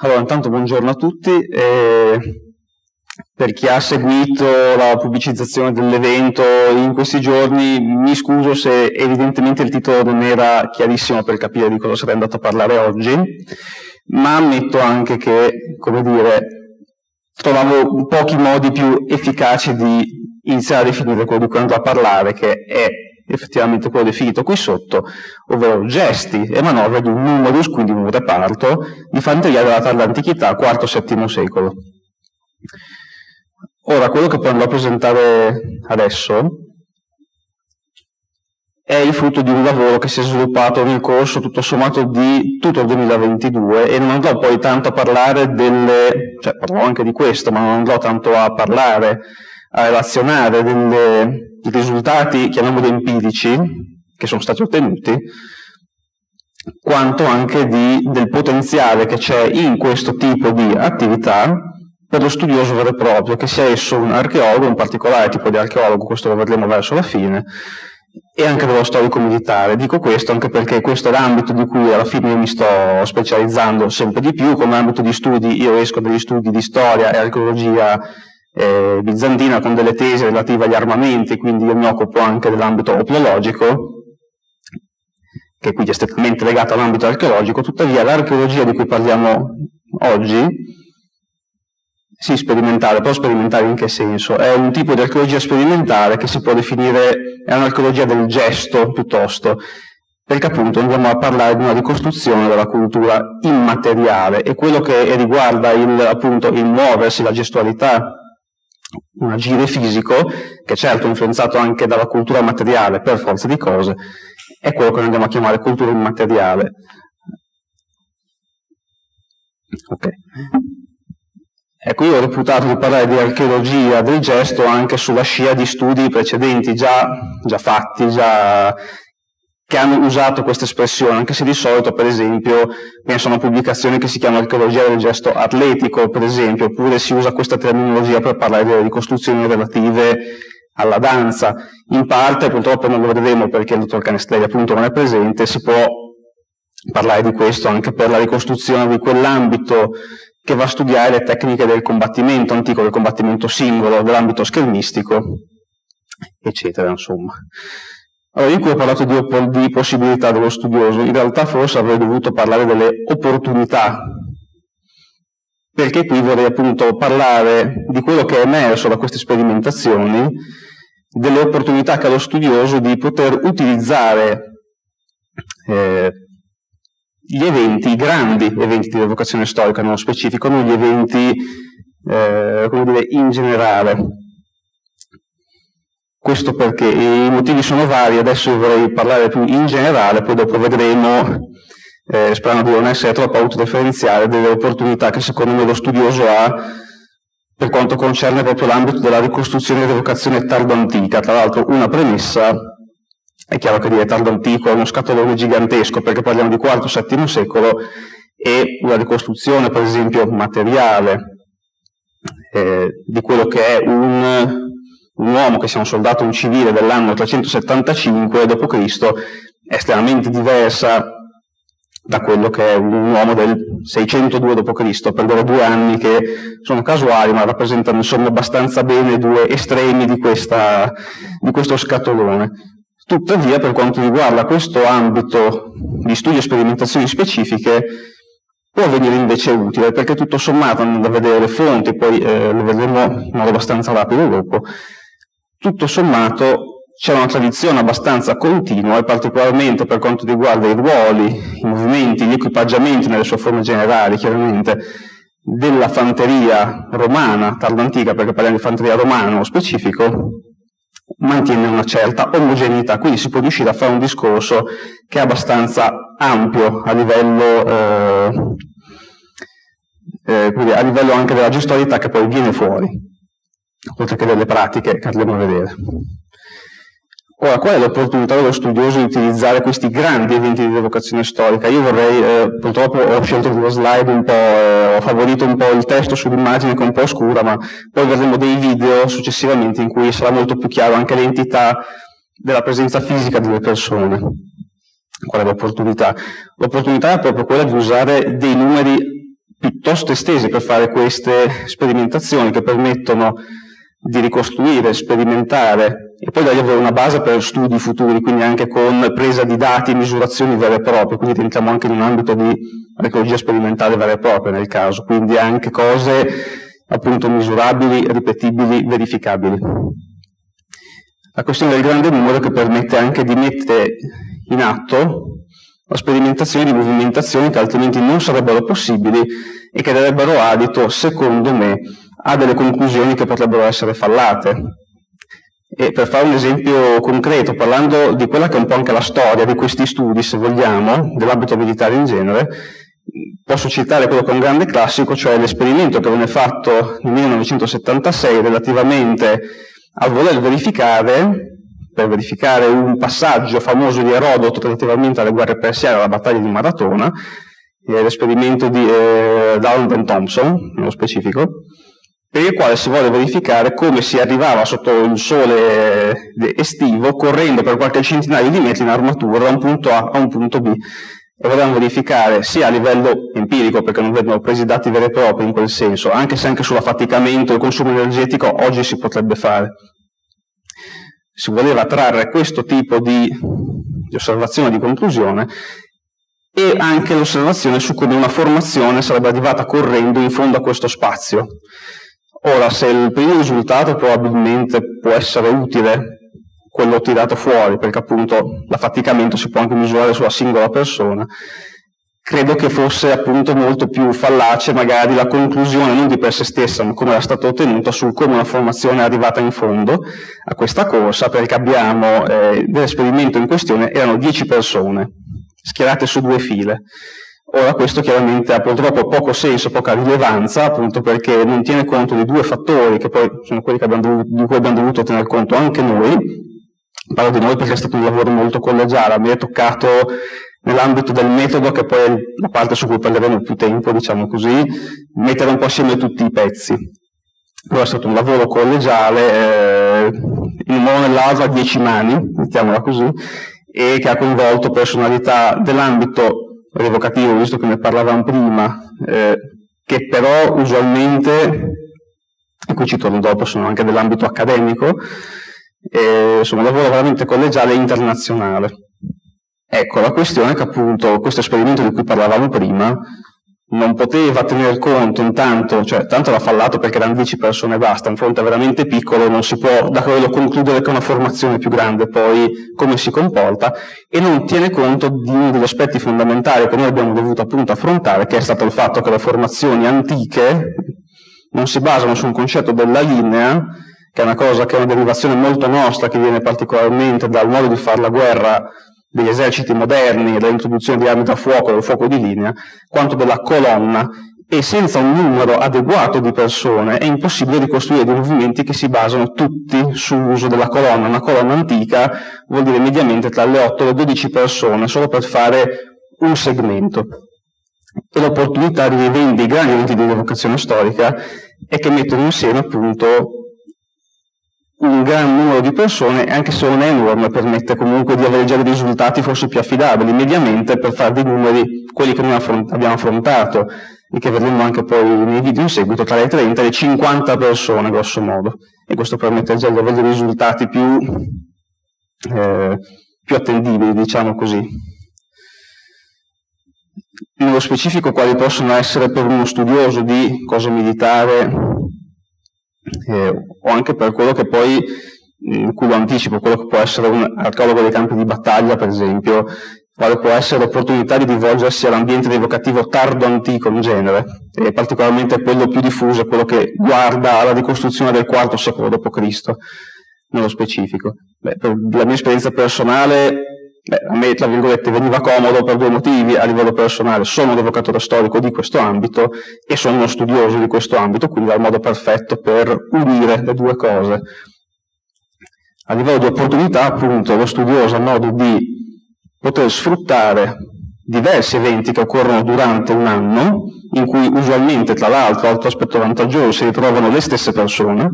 Allora, intanto buongiorno a tutti. Per chi ha seguito la pubblicizzazione dell'evento in questi giorni, mi scuso se evidentemente il titolo non era chiarissimo per capire di cosa sarei andato a parlare oggi, ma ammetto anche che, come dire, trovavo pochi modi più efficaci di iniziare a definire quello di cui andrò a parlare, che è effettivamente quello definito qui sotto, ovvero gesti e manovre di un numerus, quindi un reparto, di fanteria della tarda antichità, IV-VII secolo. Ora, quello che poi andrò a presentare adesso è il frutto di un lavoro che si è sviluppato nel corso, tutto sommato, di tutto il 2022, e non andrò poi tanto a parlare cioè parlerò anche di questo, ma non andrò tanto a parlare, a relazionare dei risultati, chiamiamoli empirici, che sono stati ottenuti, quanto anche del potenziale che c'è in questo tipo di attività per lo studioso vero e proprio, che sia esso un archeologo, un particolare tipo di archeologo, questo lo vedremo verso la fine, e anche dello storico militare. Dico questo anche perché questo è l'ambito di cui alla fine io mi sto specializzando sempre di più. Come ambito di studi io esco dagli studi di storia e archeologia bizantina con delle tesi relative agli armamenti, quindi io mi occupo anche dell'ambito opnologico, che quindi è strettamente legato all'ambito archeologico. Tuttavia l'archeologia di cui parliamo oggi, sì, sperimentale, però sperimentale in che senso? È un tipo di archeologia sperimentale che si può definire, è un'archeologia del gesto piuttosto, perché appunto andiamo a parlare di una ricostruzione della cultura immateriale, e quello che riguarda appunto il muoversi, la gestualità, un agire fisico, che certo è influenzato anche dalla cultura materiale per forza di cose, è quello che noi andiamo a chiamare cultura immateriale. Ok. Ecco, io ho reputato di parlare di archeologia del gesto anche sulla scia di studi precedenti già fatti, che hanno usato questa espressione, anche se di solito, per esempio, ne sono pubblicazioni che si chiamano archeologia del gesto atletico, per esempio, oppure si usa questa terminologia per parlare delle ricostruzioni relative alla danza. In parte, purtroppo non lo vedremo perché il dottor Canestelli appunto non è presente, si può parlare di questo anche per la ricostruzione di quell'ambito che va a studiare le tecniche del combattimento antico, del combattimento singolo, dell'ambito schermistico, eccetera, insomma. Allora, io qui ho parlato di possibilità dello studioso, in realtà forse avrei dovuto parlare delle opportunità, perché qui vorrei appunto parlare di quello che è emerso da queste sperimentazioni, delle opportunità che ha lo studioso di poter utilizzare gli eventi, i grandi eventi di evocazione storica nello specifico, non gli eventi, come dire, in generale. Questo perché i motivi sono vari, adesso io vorrei parlare più in generale, poi dopo vedremo, sperando di non essere troppo autoreferenziale, delle opportunità che secondo me lo studioso ha per quanto concerne proprio l'ambito della ricostruzione ed evocazione tardo-antica. Tra l'altro una premessa: è chiaro che dire tardo antico è uno scatolone gigantesco, perché parliamo di IV-VII secolo, e una ricostruzione, per esempio, materiale di quello che è un uomo, che sia un soldato, un civile dell'anno 375 d.C., è estremamente diversa da quello che è un uomo del 602 d.C., per dire 2 anni che sono casuali, ma rappresentano insomma abbastanza bene due estremi di questo scatolone. Tuttavia, per quanto riguarda questo ambito di studio e sperimentazioni specifiche, può venire invece utile, perché tutto sommato, andando a vedere le fonti, poi lo vedremo in modo abbastanza rapido dopo, tutto sommato c'è una tradizione abbastanza continua, e particolarmente per quanto riguarda i ruoli, i movimenti, gli equipaggiamenti nelle sue forme generali, chiaramente, della fanteria romana, tardo-antica, perché parliamo di fanteria romana nello specifico, mantiene una certa omogeneità, quindi si può riuscire a fare un discorso che è abbastanza ampio a livello anche della gestualità che poi viene fuori, oltre che delle pratiche che andremo a vedere. Ora, qual è l'opportunità dello studioso di utilizzare questi grandi eventi di evocazione storica? Io vorrei, purtroppo ho scelto dello slide un po', ho favorito un po' il testo sull'immagine che è un po' oscura, ma poi vedremo dei video successivamente in cui sarà molto più chiaro anche l'entità della presenza fisica delle persone. Qual è l'opportunità? L'opportunità è proprio quella di usare dei numeri piuttosto estesi per fare queste sperimentazioni che permettono di ricostruire, sperimentare e poi da avere una base per studi futuri, quindi anche con presa di dati e misurazioni vere e proprie, quindi entriamo anche in un ambito di archeologia sperimentale vera e propria nel caso, quindi anche cose appunto misurabili, ripetibili, verificabili. La questione del grande numero che permette anche di mettere in atto la sperimentazione di movimentazioni che altrimenti non sarebbero possibili e che darebbero adito, secondo me, a delle conclusioni che potrebbero essere fallate. E per fare un esempio concreto, parlando di quella che è un po' anche la storia di questi studi, se vogliamo, dell'ambito militare in genere, posso citare quello che è un grande classico, cioè l'esperimento che venne fatto nel 1976 relativamente al voler verificare, per verificare un passaggio famoso di Erodoto relativamente alle guerre persiane, alla battaglia di Maratona, l'esperimento di Dowland and Thompson, nello specifico, per il quale si vuole verificare come si arrivava sotto il sole estivo, correndo per qualche centinaio di metri in armatura da un punto A a un punto B, e volevamo verificare sia a livello empirico, perché non vengono presi dati veri e propri in quel senso, anche se anche sull'affaticamento e il consumo energetico oggi si potrebbe fare. Si voleva trarre questo tipo di osservazione, di conclusione, e anche l'osservazione su come una formazione sarebbe arrivata correndo in fondo a questo spazio. Ora, se il primo risultato probabilmente può essere utile, quello tirato fuori, perché appunto l'affaticamento si può anche misurare sulla singola persona, credo che fosse appunto molto più fallace magari la conclusione non di per sé stessa, ma come era stata ottenuta sul come una formazione è arrivata in fondo a questa corsa, perché abbiamo dell'esperimento in questione erano 10 persone schierate su 2 file. Ora questo chiaramente ha purtroppo poco senso, poca rilevanza, appunto perché non tiene conto di 2 fattori che poi sono quelli che di cui abbiamo dovuto tener conto anche noi. Parlo di noi perché è stato un lavoro molto collegiale, mi è toccato nell'ambito del metodo, che poi è la parte su cui parleremo più tempo, diciamo così, mettere un po' assieme tutti i pezzi. Però è stato un lavoro collegiale, in un modo o nell'altro a 10 mani, mettiamola così, e che ha coinvolto personalità dell'ambito revocativo, visto che ne parlavamo prima, che però usualmente, e qui ci torno dopo, sono anche dell'ambito accademico, insomma un lavoro veramente collegiale e internazionale. Ecco, la questione è che appunto questo esperimento di cui parlavamo prima non poteva tener conto intanto, cioè tanto era fallato perché erano 10 persone e basta, un fronte veramente piccolo, non si può da quello concludere che una formazione più grande poi come si comporta, e non tiene conto di uno degli aspetti fondamentali che noi abbiamo dovuto appunto affrontare, che è stato il fatto che le formazioni antiche non si basano su un concetto della linea, che è una cosa che è una derivazione molto nostra, che viene particolarmente dal modo di fare la guerra degli eserciti moderni, dall'introduzione di armi da fuoco, del fuoco di linea, quanto della colonna, e senza un numero adeguato di persone è impossibile ricostruire dei movimenti che si basano tutti sull'uso della colonna. Una colonna antica vuol dire mediamente tra le 8 e le 12 persone, solo per fare un segmento. E l'opportunità di rivendere i grandi eventi di rievocazione storica è che mettono insieme appunto un gran numero di persone, anche se non è enorme, permette comunque di avere già dei risultati forse più affidabili, mediamente per fare dei numeri, quelli che noi abbiamo affrontato, e che vedremo anche poi nei video in seguito, tra le 30 e le 50 persone, grosso modo, e questo permette già di avere dei risultati più attendibili, diciamo così. Nello specifico, quali possono essere per uno studioso di cosa militare, o anche per quello che poi, cui lo anticipo, quello che può essere un archeologo dei campi di battaglia, per esempio, quale può essere l'opportunità di rivolgersi all'ambiente rievocativo tardo-antico in genere, e particolarmente quello più diffuso, quello che guarda alla ricostruzione del IV secolo d.C., nello specifico. Per la mia esperienza personale, a me, tra virgolette, veniva comodo per 2 motivi. A livello personale sono un evocatore storico di questo ambito e sono uno studioso di questo ambito, quindi è il modo perfetto per unire le 2 cose. A livello di opportunità, appunto, lo studioso ha modo di poter sfruttare diversi eventi che occorrono durante un anno, in cui usualmente, tra l'altro, altro aspetto vantaggioso, si ritrovano le stesse persone,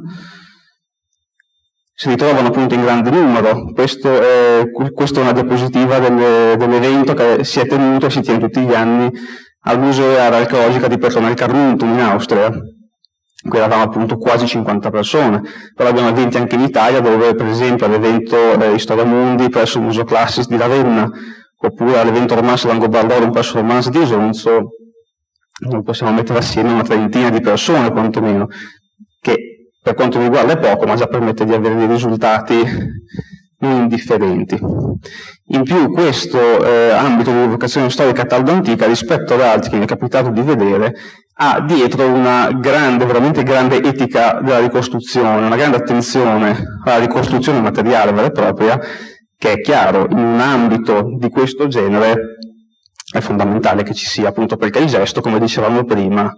si ritrovano appunto in grande numero. Questa è una diapositiva dell'evento che si è tenuto e si tiene tutti gli anni al Museo Archeologica di Persona del Carnuntum in Austria. Qui eravamo appunto quasi 50 persone, però abbiamo eventi anche in Italia, dove per esempio all'evento Storia Mundi presso il Museo Classis di Ravenna, oppure all'evento Romance Langobardorum presso il Romance di Isonzo, non possiamo mettere assieme una trentina di persone quantomeno, che per quanto mi riguarda è poco, ma già permette di avere dei risultati non indifferenti. In più questo ambito di evocazione storica tardo-antica, rispetto ad altri che mi è capitato di vedere, ha dietro una grande, veramente grande etica della ricostruzione, una grande attenzione alla ricostruzione materiale vera e propria, che è chiaro, in un ambito di questo genere è fondamentale che ci sia, appunto perché il gesto, come dicevamo prima,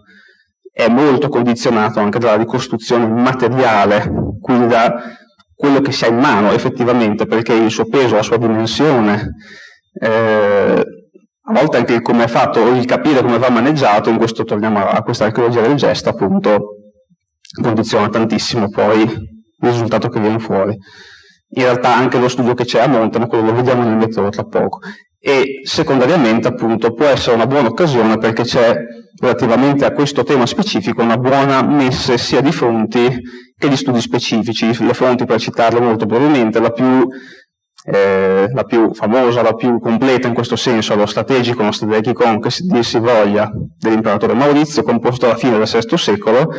è molto condizionato anche dalla ricostruzione materiale, quindi da quello che si ha in mano effettivamente, perché il suo peso, la sua dimensione, a volte anche il come è fatto o il capire come va maneggiato, in questo torniamo a questa archeologia del gesto, appunto, condiziona tantissimo poi il risultato che viene fuori. In realtà anche lo studio che c'è a monte, ma quello lo vediamo nel metodo tra poco. E secondariamente appunto può essere una buona occasione perché c'è relativamente a questo tema specifico una buona messe sia di fonti che di studi specifici. Le fonti, per citarle molto brevemente, la più famosa, la più completa in questo senso, lo strategico Nostedechicon, che dir si voglia, dell'imperatore Maurizio, composto alla fine del VI secolo,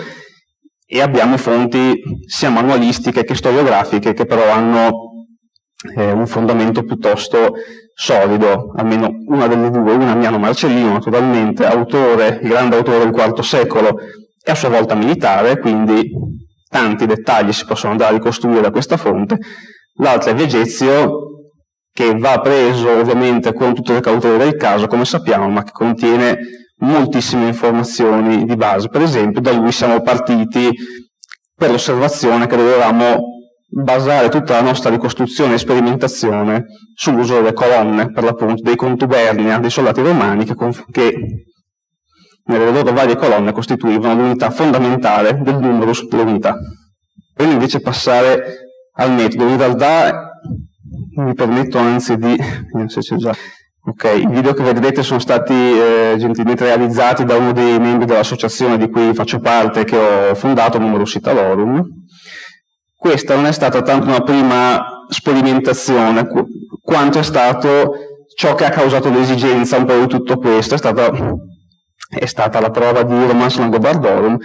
e abbiamo fonti sia manualistiche che storiografiche che però hanno un fondamento piuttosto solido, almeno una delle due, una Miano Marcellino naturalmente, grande autore del IV secolo e a sua volta militare, quindi tanti dettagli si possono andare a ricostruire da questa fonte, l'altra è Vegezio, che va preso ovviamente con tutte le cautele del caso, come sappiamo, ma che contiene moltissime informazioni di base. Per esempio, da lui siamo partiti per l'osservazione che dovevamo basare tutta la nostra ricostruzione e sperimentazione sull'uso delle colonne, per l'appunto dei contubernia dei soldati romani che nelle loro varie colonne costituivano l'unità fondamentale del numerus dell'unità. Per invece passare al metodo, in realtà mi permetto anzi di... vediamo se c'è già... Ok, i video che vedrete sono stati gentilmente realizzati da uno dei membri dell'associazione di cui faccio parte, che ho fondato, Numerus Italorum. Questa non è stata tanto una prima sperimentazione, quanto è stato ciò che ha causato l'esigenza un po' di tutto questo, è stata la prova di Romance Langobardorum.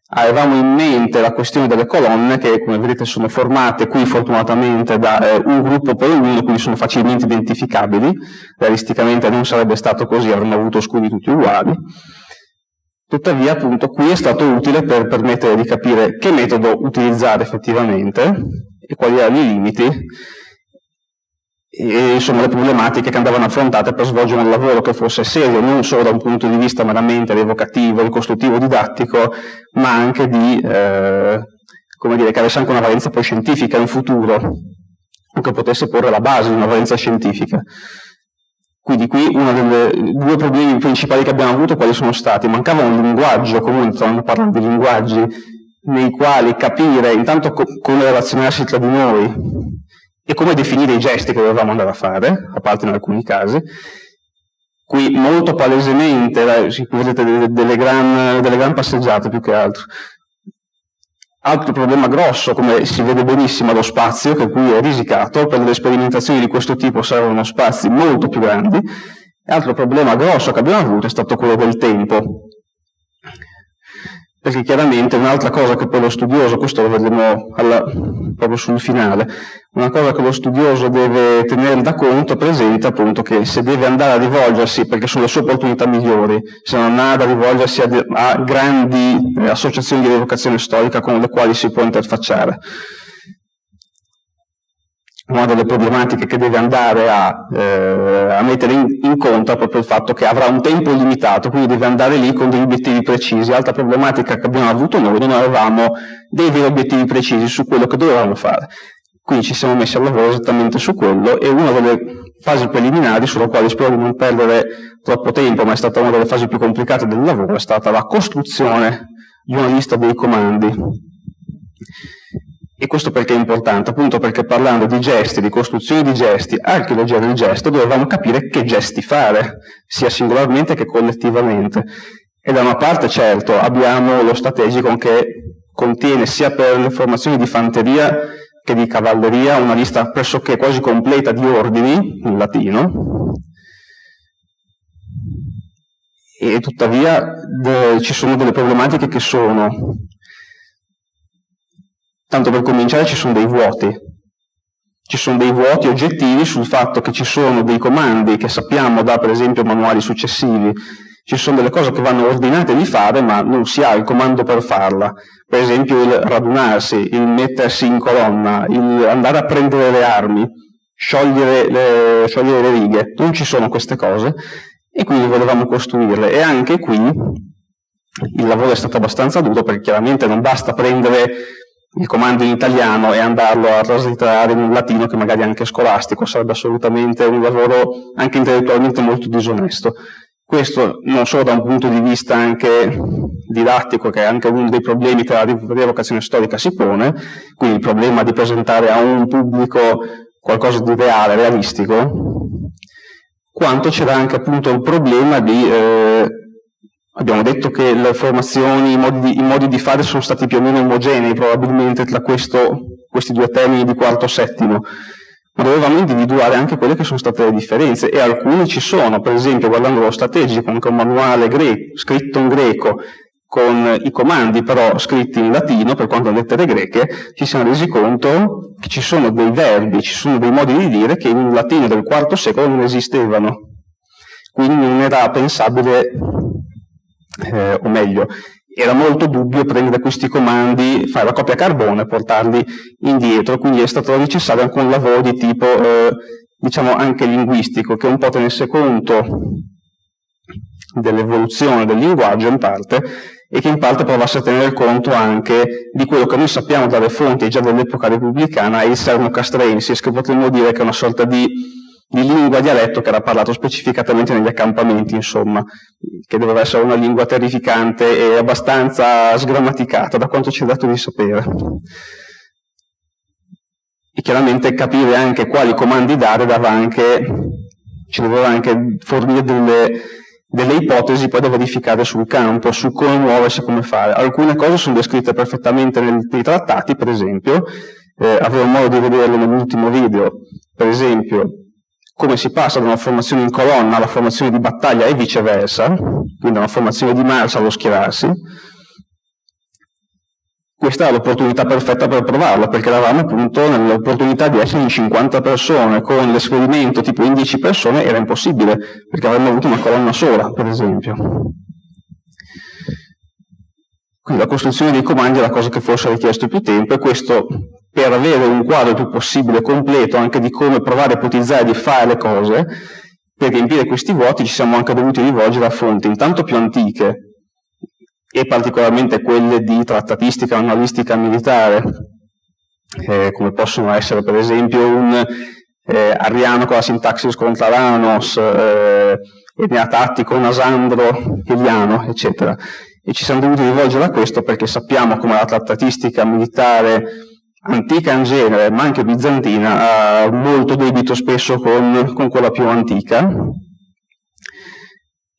Avevamo in mente la questione delle colonne, che come vedete sono formate qui fortunatamente da un gruppo per uno, quindi sono facilmente identificabili. Realisticamente non sarebbe stato così, avremmo avuto scudi tutti uguali. Tuttavia appunto qui è stato utile per permettere di capire che metodo utilizzare effettivamente e quali erano i limiti e insomma le problematiche che andavano affrontate per svolgere un lavoro che fosse serio, non solo da un punto di vista meramente evocativo, ricostruttivo, didattico, ma anche di, come dire, che avesse anche una valenza poi scientifica in futuro, o che potesse porre la base di una valenza scientifica. Quindi qui uno dei due problemi principali che abbiamo avuto quali sono stati? Mancava un linguaggio comune, stiamo parlando di linguaggi nei quali capire intanto come relazionarsi tra di noi e come definire i gesti che dovevamo andare a fare, a parte in alcuni casi. Qui molto palesemente, vedete delle gran passeggiate più che altro. Altro problema grosso, come si vede benissimo, è lo spazio, che qui è risicato. Per le sperimentazioni di questo tipo servono spazi molto più grandi. Altro problema grosso che abbiamo avuto è stato quello del tempo. Perché chiaramente un'altra cosa che poi lo studioso, questo lo vedremo proprio sul finale, una cosa che lo studioso deve tenere da conto, presente appunto che se deve andare a rivolgersi, perché sono le sue opportunità migliori, se non ha da rivolgersi a grandi associazioni di rievocazione storica con le quali si può interfacciare. Una delle problematiche che deve andare a mettere in conto è proprio il fatto che avrà un tempo limitato, quindi deve andare lì con degli obiettivi precisi. Altra problematica che abbiamo avuto noi, non avevamo dei veri obiettivi precisi su quello che dovevamo fare. Quindi ci siamo messi al lavoro esattamente su quello, e una delle fasi preliminari, sulla quale spero di non perdere troppo tempo, ma è stata una delle fasi più complicate del lavoro, è stata la costruzione di una lista dei comandi. E questo perché è importante? Appunto perché parlando di gesti, di costruzione di gesti, archeologia del gesto, dovevamo capire che gesti fare, sia singolarmente che collettivamente. E da una parte, certo, abbiamo lo strategico che contiene sia per le formazioni di fanteria che di cavalleria una lista pressoché quasi completa di ordini in latino, e tuttavia ci sono delle problematiche che sono, tanto per cominciare, ci sono dei vuoti oggettivi sul fatto che ci sono dei comandi che sappiamo da per esempio manuali successivi, ci sono delle cose che vanno ordinate di fare ma non si ha il comando per farla, per esempio il radunarsi, il mettersi in colonna, il andare a prendere le armi, sciogliere le righe, non ci sono queste cose e quindi volevamo costruirle, e anche qui il lavoro è stato abbastanza duro perché chiaramente non basta prendere il comando in italiano e andarlo a traslitterare in un latino che magari è anche scolastico, sarebbe assolutamente un lavoro anche intellettualmente molto disonesto. Questo non solo da un punto di vista anche didattico, che è anche uno dei problemi che la rievocazione storica si pone, quindi il problema di presentare a un pubblico qualcosa di reale, realistico, quanto c'era anche appunto il problema di abbiamo detto che le formazioni, i modi di fare sono stati più o meno omogenei probabilmente tra questi due termini di quarto-settimo, ma dovevamo individuare anche quelle che sono state le differenze, e alcune ci sono. Per esempio, guardando lo strategico, anche un manuale scritto in greco con i comandi però scritti in latino per quanto alle lettere greche, ci siamo resi conto che ci sono dei verbi, ci sono dei modi di dire che in un latino del IV secolo non esistevano, quindi non era pensabile, o meglio, era molto dubbio prendere questi comandi, fare la copia carbone e portarli indietro, quindi è stato necessario anche un lavoro di tipo, diciamo anche linguistico, che un po' tenesse conto dell'evoluzione del linguaggio in parte, e che in parte provasse a tenere conto anche di quello che noi sappiamo dalle fonti già dell'epoca repubblicana, il sermo castrensis, che potremmo dire che è una sorta di lingua dialetto che era parlato specificatamente negli accampamenti, insomma, che doveva essere una lingua terrificante e abbastanza sgrammaticata, da quanto ci è dato di sapere. E chiaramente capire anche quali comandi dare ci doveva anche fornire delle ipotesi poi da verificare sul campo, su come muoversi e come fare. Alcune cose sono descritte perfettamente nei trattati, per esempio, avevo modo di vederlo nell'ultimo video, per esempio, come si passa da una formazione in colonna alla formazione di battaglia e viceversa, quindi da una formazione di marcia allo schierarsi. Questa era l'opportunità perfetta per provarlo, perché eravamo appunto nell'opportunità di essere in 50 persone, con l'esperimento tipo in 10 persone era impossibile, perché avremmo avuto una colonna sola, per esempio. Quindi la costruzione dei comandi è la cosa che forse ha richiesto più tempo, e questo per avere un quadro più possibile completo anche di come provare a ipotizzare di fare le cose. Per riempire questi vuoti ci siamo anche dovuti rivolgere a fonti intanto più antiche, e particolarmente quelle di trattatistica, manualistica militare, come possono essere per esempio un Arriano con la Sintaxis contra Ranos, Enea Tattico, Nasandro, Eliano, eccetera. E ci siamo dovuti rivolgere a questo perché sappiamo come la trattatistica militare antica in genere, ma anche bizantina, ha molto debito spesso con quella più antica.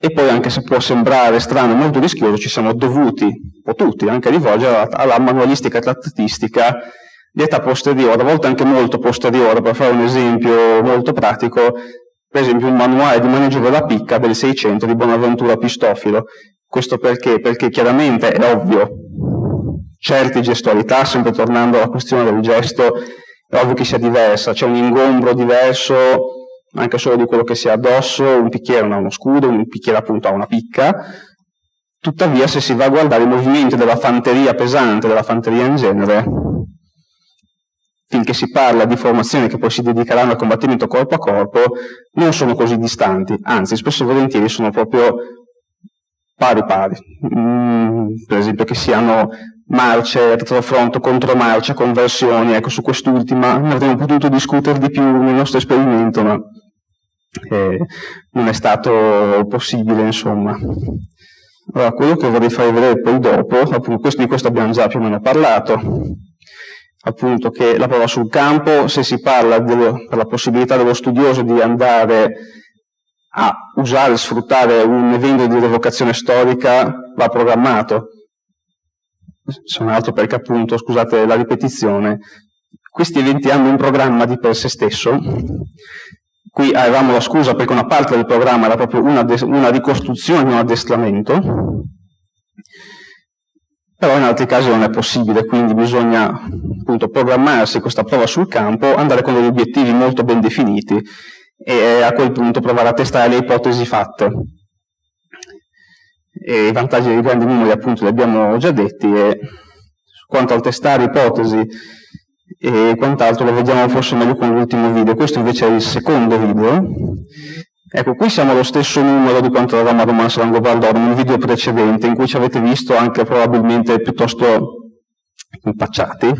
E poi, anche se può sembrare strano e molto rischioso, ci siamo potuti anche rivolgere alla manualistica trattatistica di età posteriore, a volte anche molto posteriore. Per fare un esempio molto pratico, per esempio un manuale di maneggio della picca del 600 di Bonaventura Pistofilo. Questo perché? Perché chiaramente è ovvio, certe gestualità, sempre tornando alla questione del gesto, è ovvio che sia diversa, c'è un ingombro diverso anche solo di quello che si ha addosso, un bicchiere non ha uno scudo, un bicchiere appunto ha una picca. Tuttavia, se si va a guardare i movimenti della fanteria pesante, della fanteria in genere, finché si parla di formazioni che poi si dedicheranno al combattimento corpo a corpo, non sono così distanti, anzi spesso e volentieri sono proprio pari. Per esempio che siano marce, retrofront, contromarcia, conversioni, ecco, su quest'ultima ne avremmo potuto discutere di più nel nostro esperimento, ma non è stato possibile, insomma. Allora, quello che vorrei farvi vedere poi dopo, appunto di questo abbiamo già più o meno parlato, appunto che la prova sul campo, se si parla per la possibilità dello studioso di andare a usare e sfruttare un evento di rievocazione storica, va programmato. Se non altro perché appunto, scusate la ripetizione, questi eventi hanno un programma di per sé stesso. Qui avevamo la scusa perché una parte del programma era proprio una ricostruzione di un addestramento, però in altri casi non è possibile, quindi bisogna appunto programmarsi questa prova sul campo, andare con degli obiettivi molto ben definiti e a quel punto provare a testare le ipotesi fatte. E i vantaggi dei grandi numeri appunto li abbiamo già detti, e quanto al testare ipotesi e quant'altro lo vediamo forse meglio con l'ultimo video. Questo invece è il secondo video. Ecco, qui siamo allo stesso numero di quanto eravamo a Romanzo Langobardoro nel video precedente, in cui ci avete visto anche probabilmente piuttosto impacciati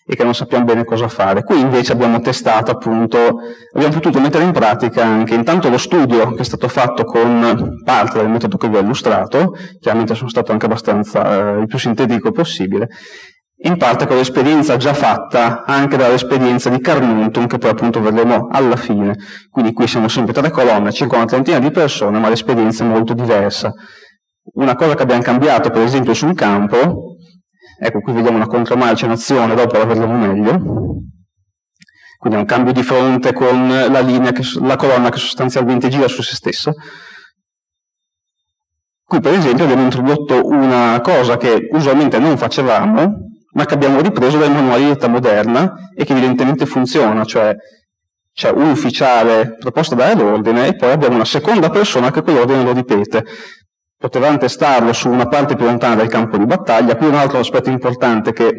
e che non sappiamo bene cosa fare. Qui invece abbiamo testato appunto, abbiamo potuto mettere in pratica anche intanto lo studio che è stato fatto con parte del metodo che vi ho illustrato, chiaramente sono stato anche abbastanza il più sintetico possibile, in parte con l'esperienza già fatta anche dall'esperienza di Carnuntum, che poi appunto vedremo alla fine. Quindi qui siamo sempre 3 colonne, circa una trentina di persone, ma l'esperienza è molto diversa. Una cosa che abbiamo cambiato per esempio sul campo, ecco qui vediamo una contromarcia in azione, dopo la vedremo meglio, quindi è un cambio di fronte con la linea, la colonna che sostanzialmente gira su se stessa. Qui per esempio abbiamo introdotto una cosa che usualmente non facevamo, ma che abbiamo ripreso dai manuali di età moderna e che evidentemente funziona, cioè c'è un ufficiale proposto a dare l'ordine e poi abbiamo una seconda persona che quell'ordine lo ripete. Potevamo testarlo su una parte più lontana del campo di battaglia. Qui un altro aspetto importante che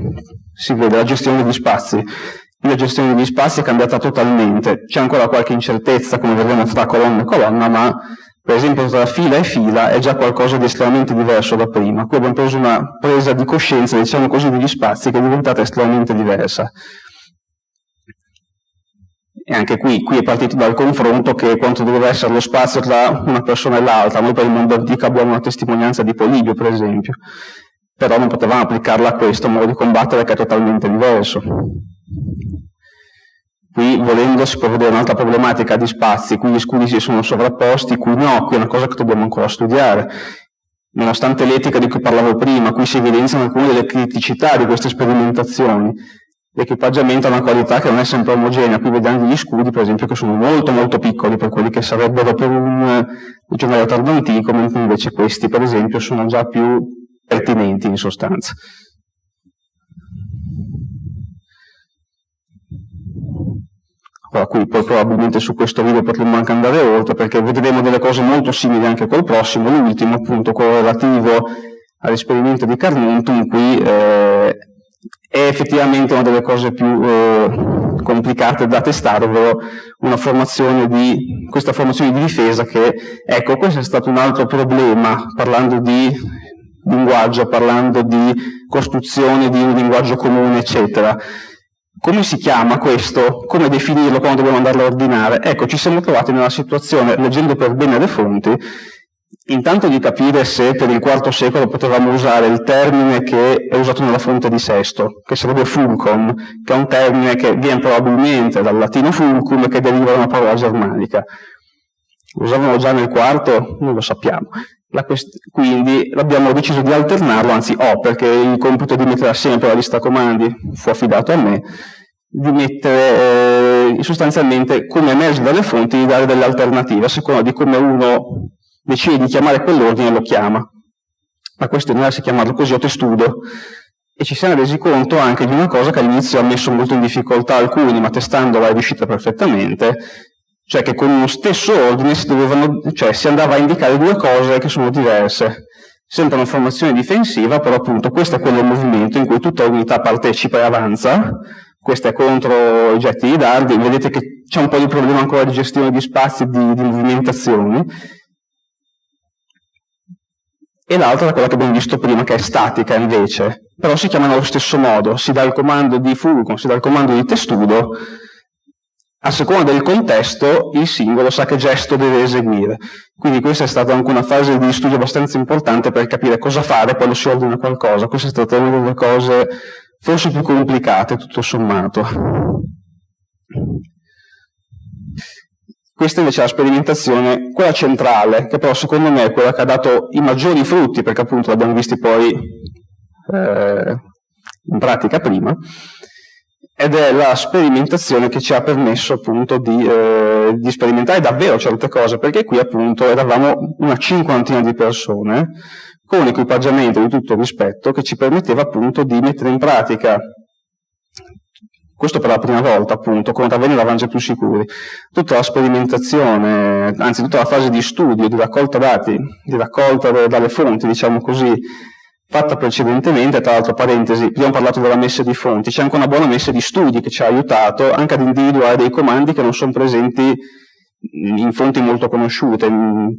si vede, la gestione degli spazi. La gestione degli spazi è cambiata totalmente, c'è ancora qualche incertezza, come vedremo fra colonna e colonna, ma per esempio tra fila e fila è già qualcosa di estremamente diverso da prima. Qui abbiamo preso una presa di coscienza, diciamo così, degli spazi che è diventata estremamente diversa. E anche qui è partito dal confronto che quanto doveva essere lo spazio tra una persona e l'altra. Noi per il mondo antico abbiamo una testimonianza di Polibio, per esempio, però non potevamo applicarla a questo modo di combattere che è totalmente diverso. Qui, volendo, si può vedere un'altra problematica di spazi, qui gli scudi si sono sovrapposti, qui no, qui è una cosa che dobbiamo ancora studiare. Nonostante l'etica di cui parlavo prima, qui si evidenziano alcune delle criticità di queste sperimentazioni. L'equipaggiamento ha una qualità che non è sempre omogenea, qui vediamo gli scudi, per esempio, che sono molto molto piccoli per quelli che sarebbero per un legionario tardo antico, mentre invece questi, per esempio, sono già più pertinenti in sostanza. Ora, qui poi probabilmente su questo video potremmo anche andare oltre, perché vedremo delle cose molto simili anche col prossimo, l'ultimo appunto, quello relativo all'esperimento di Carnuntum. Qui è effettivamente una delle cose più complicate da testare, ovvero questa formazione di difesa che, ecco, questo è stato un altro problema, parlando di linguaggio, parlando di costruzione di un linguaggio comune, eccetera. Come si chiama questo? Come definirlo quando dobbiamo andarlo a ordinare? Ecco, ci siamo trovati nella situazione, leggendo per bene le fonti, intanto di capire se per il IV secolo potevamo usare il termine che è usato nella fonte di Sesto, che sarebbe fulcrum, che è un termine che viene probabilmente dal latino fulcrum, che deriva da una parola germanica. Lo usavano già nel IV? Non lo sappiamo. Quindi abbiamo deciso di alternarlo, anzi perché il compito di mettere assieme per la lista comandi fu affidato a me, di mettere sostanzialmente, come emerge dalle fonti, di dare delle alternative a seconda di come uno decide di chiamare quell'ordine, lo chiama. La questione era se chiamarlo così o testudo, e ci siamo resi conto anche di una cosa che all'inizio ha messo molto in difficoltà alcuni, ma testandola è riuscita perfettamente, cioè che con uno stesso ordine si andava a indicare due cose che sono diverse. Sempre una formazione difensiva, però appunto questo è quello movimento in cui tutta l'unità partecipa e avanza, questo è contro i getti di dardi, vedete che c'è un po' di problema ancora di gestione di spazi, di movimentazioni. E l'altra è quella che abbiamo visto prima, che è statica invece, però si chiamano allo stesso modo, si dà il comando di fulcrum, si dà il comando di testudo, a seconda del contesto il singolo sa che gesto deve eseguire. Quindi questa è stata anche una fase di studio abbastanza importante per capire cosa fare quando si ordina qualcosa. Questa è stata una delle cose forse più complicate tutto sommato. Questa invece è la sperimentazione, quella centrale, che però secondo me è quella che ha dato i maggiori frutti, perché appunto l'abbiamo visti poi in pratica prima, ed è la sperimentazione che ci ha permesso appunto di sperimentare davvero certe cose, perché qui appunto eravamo una cinquantina di persone con un equipaggiamento di tutto rispetto che ci permetteva appunto di mettere in pratica, questo per la prima volta appunto, come da venire eravamo già più sicuri, tutta la sperimentazione, anzi tutta la fase di studio, di raccolta dati, di raccolta dalle fonti, diciamo così, fatta precedentemente. Tra l'altro, parentesi, abbiamo parlato della messa di fonti, c'è anche una buona messa di studi che ci ha aiutato anche ad individuare dei comandi che non sono presenti in fonti molto conosciute.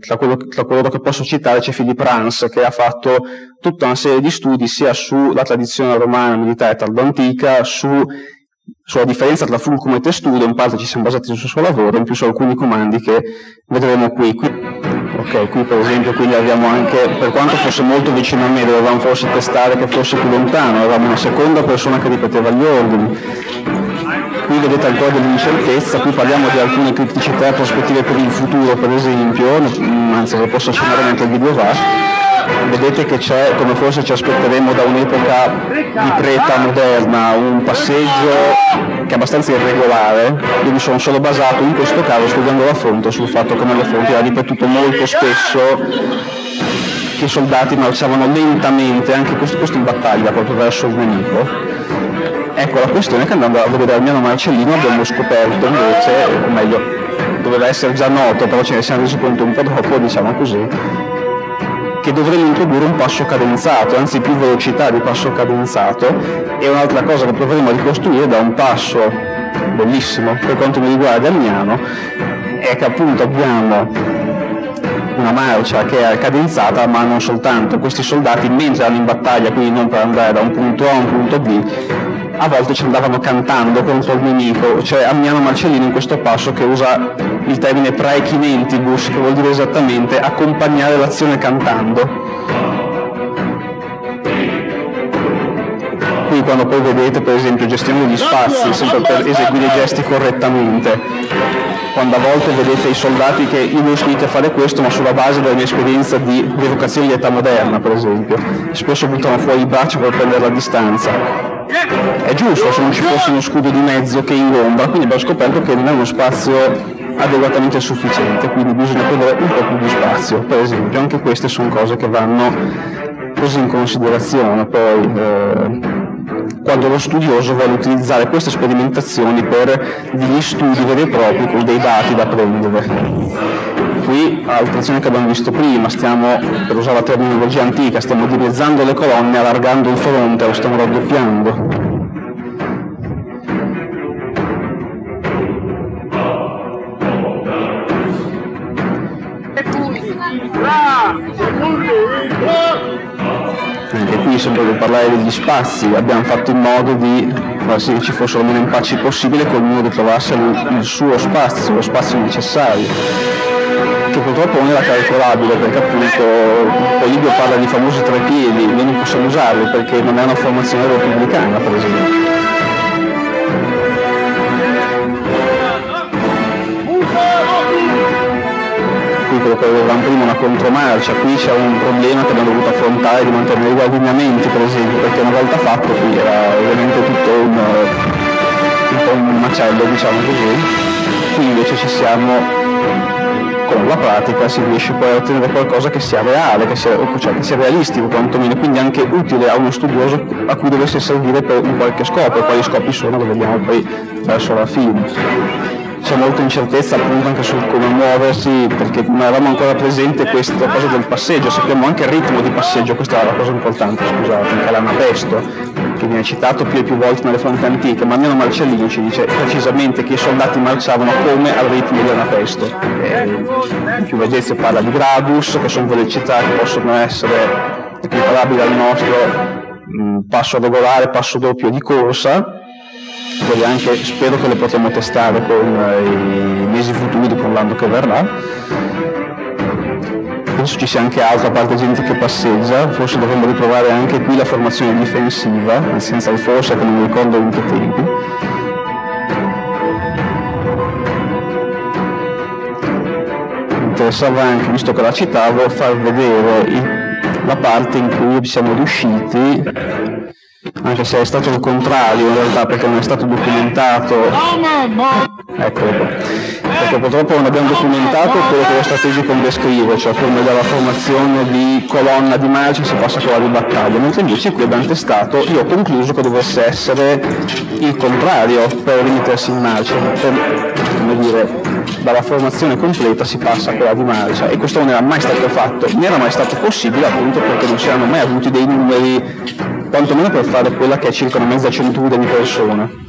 Tra quello che posso citare c'è Philip Rans, che ha fatto tutta una serie di studi sia sulla tradizione romana militare tardo-antica, sulla differenza tra Fulcrum e Testudo. In parte ci siamo basati sul suo lavoro, in più su alcuni comandi che vedremo qui. Ok, qui per esempio quindi abbiamo anche, per quanto fosse molto vicino a me, dovevamo forse testare che fosse più lontano, avevamo una seconda persona che ripeteva gli ordini. Qui vedete ancora dell'incertezza, qui parliamo di alcune criticità e prospettive per il futuro, per esempio, anzi lo posso accennare mentre il video va. Vedete che c'è, come forse ci aspetteremo da un'epoca di Creta moderna, un passeggio che è abbastanza irregolare. Io mi sono solo basato in questo caso, studiando la fonte, sul fatto che nelle fonti ha ripetuto molto spesso che i soldati marciavano lentamente, anche questo in battaglia, proprio verso il nemico. Ecco, la questione è che andando a vedere Armiano Marcellino abbiamo scoperto invece, o meglio, doveva essere già noto, però ce ne siamo resi conto un po' dopo, diciamo così, che dovremmo introdurre un passo cadenzato, anzi più velocità di passo cadenzato, e un'altra cosa che proveremo a ricostruire da un passo bellissimo per quanto mi riguarda Armiano è che appunto abbiamo una marcia che è cadenzata, ma non soltanto. Questi soldati mentre erano in battaglia, quindi non per andare da un punto A a un punto B, a volte ci andavano cantando contro il nemico. Cioè Armiano Marcellino in questo passo che usa il termine praechinentibus, che vuol dire esattamente accompagnare l'azione cantando. Qui quando poi vedete per esempio gestione degli spazi, sempre per eseguire i gesti correttamente, quando a volte vedete i soldati che io non sono riuscito a fare questo, ma sulla base della mia esperienza di rievocazione di età moderna per esempio, spesso buttano fuori il braccio per prendere la distanza. È giusto se non ci fosse uno scudo di mezzo che ingombra, quindi abbiamo scoperto che non è uno spazio adeguatamente sufficiente, quindi bisogna prendere un po' più di spazio, per esempio. Anche queste sono cose che vanno prese in considerazione poi quando lo studioso vuole utilizzare queste sperimentazioni per degli studi veri e propri con dei dati da prendere. Qui, l'operazione che abbiamo visto prima, stiamo, per usare la terminologia antica, stiamo dimezzando le colonne, allargando il fronte, lo stiamo raddoppiando. Anche qui, sempre per parlare degli spazi, abbiamo fatto in modo di far sì che ci fossero meno impacci possibile, che ognuno trovasse il suo spazio, lo spazio necessario, che purtroppo non era calcolabile, perché appunto poi Livio parla di famosi 3 piedi, noi non possiamo usarli perché non è una formazione repubblicana, per esempio. Qui quello che avevamo prima, una contromarcia, qui c'è un problema che abbiamo dovuto affrontare di mantenere i guadinamenti, per esempio, perché una volta fatto qui era ovviamente tutto un po' un macello, diciamo così. Qui invece ci siamo, con la pratica si riesce poi a ottenere qualcosa che sia reale, che sia realistico quantomeno, quindi anche utile a uno studioso a cui dovesse servire per un qualche scopo, e quali scopi sono, lo vediamo poi verso la fine. C'è molta incertezza appunto anche su come muoversi, perché non avevamo ancora presente questa cosa del passeggio, sappiamo anche il ritmo di passeggio, questa è la cosa importante, scusate, anche l'anapesto, che viene citato più e più volte nelle fonti antiche, ma Armiano Marcellino ci dice precisamente che i soldati marciavano come al ritmo dell'anapesto. In più vedete parla di gradus, che sono velocità che possono essere equiparabili al nostro passo regolare, passo doppio di corsa. Poi anche spero che le potremo testare con i mesi futuri, con l'anno che verrà. penso ci sia anche altro, a parte gente che passeggia. Forse dovremmo riprovare anche qui la formazione difensiva, senza il forse, che non mi ricordo in che tempi. Mi interessava anche, visto che la citavo, far vedere la parte in cui siamo riusciti, anche se è stato il contrario in realtà, perché non è stato documentato. Eccolo qua. Perché purtroppo non abbiamo documentato quello che lo strategico descrive, cioè come dalla formazione di colonna di marcia si passa a quella di battaglia, mentre invece qui abbiamo testato, io ho concluso che dovesse essere il contrario per rimettersi in marcia, come dire, dalla formazione completa si passa a quella di marcia, e questo non era mai stato fatto, non era mai stato possibile appunto perché non si erano mai avuti dei numeri, quantomeno per fare quella che è circa una mezza centuria di persone.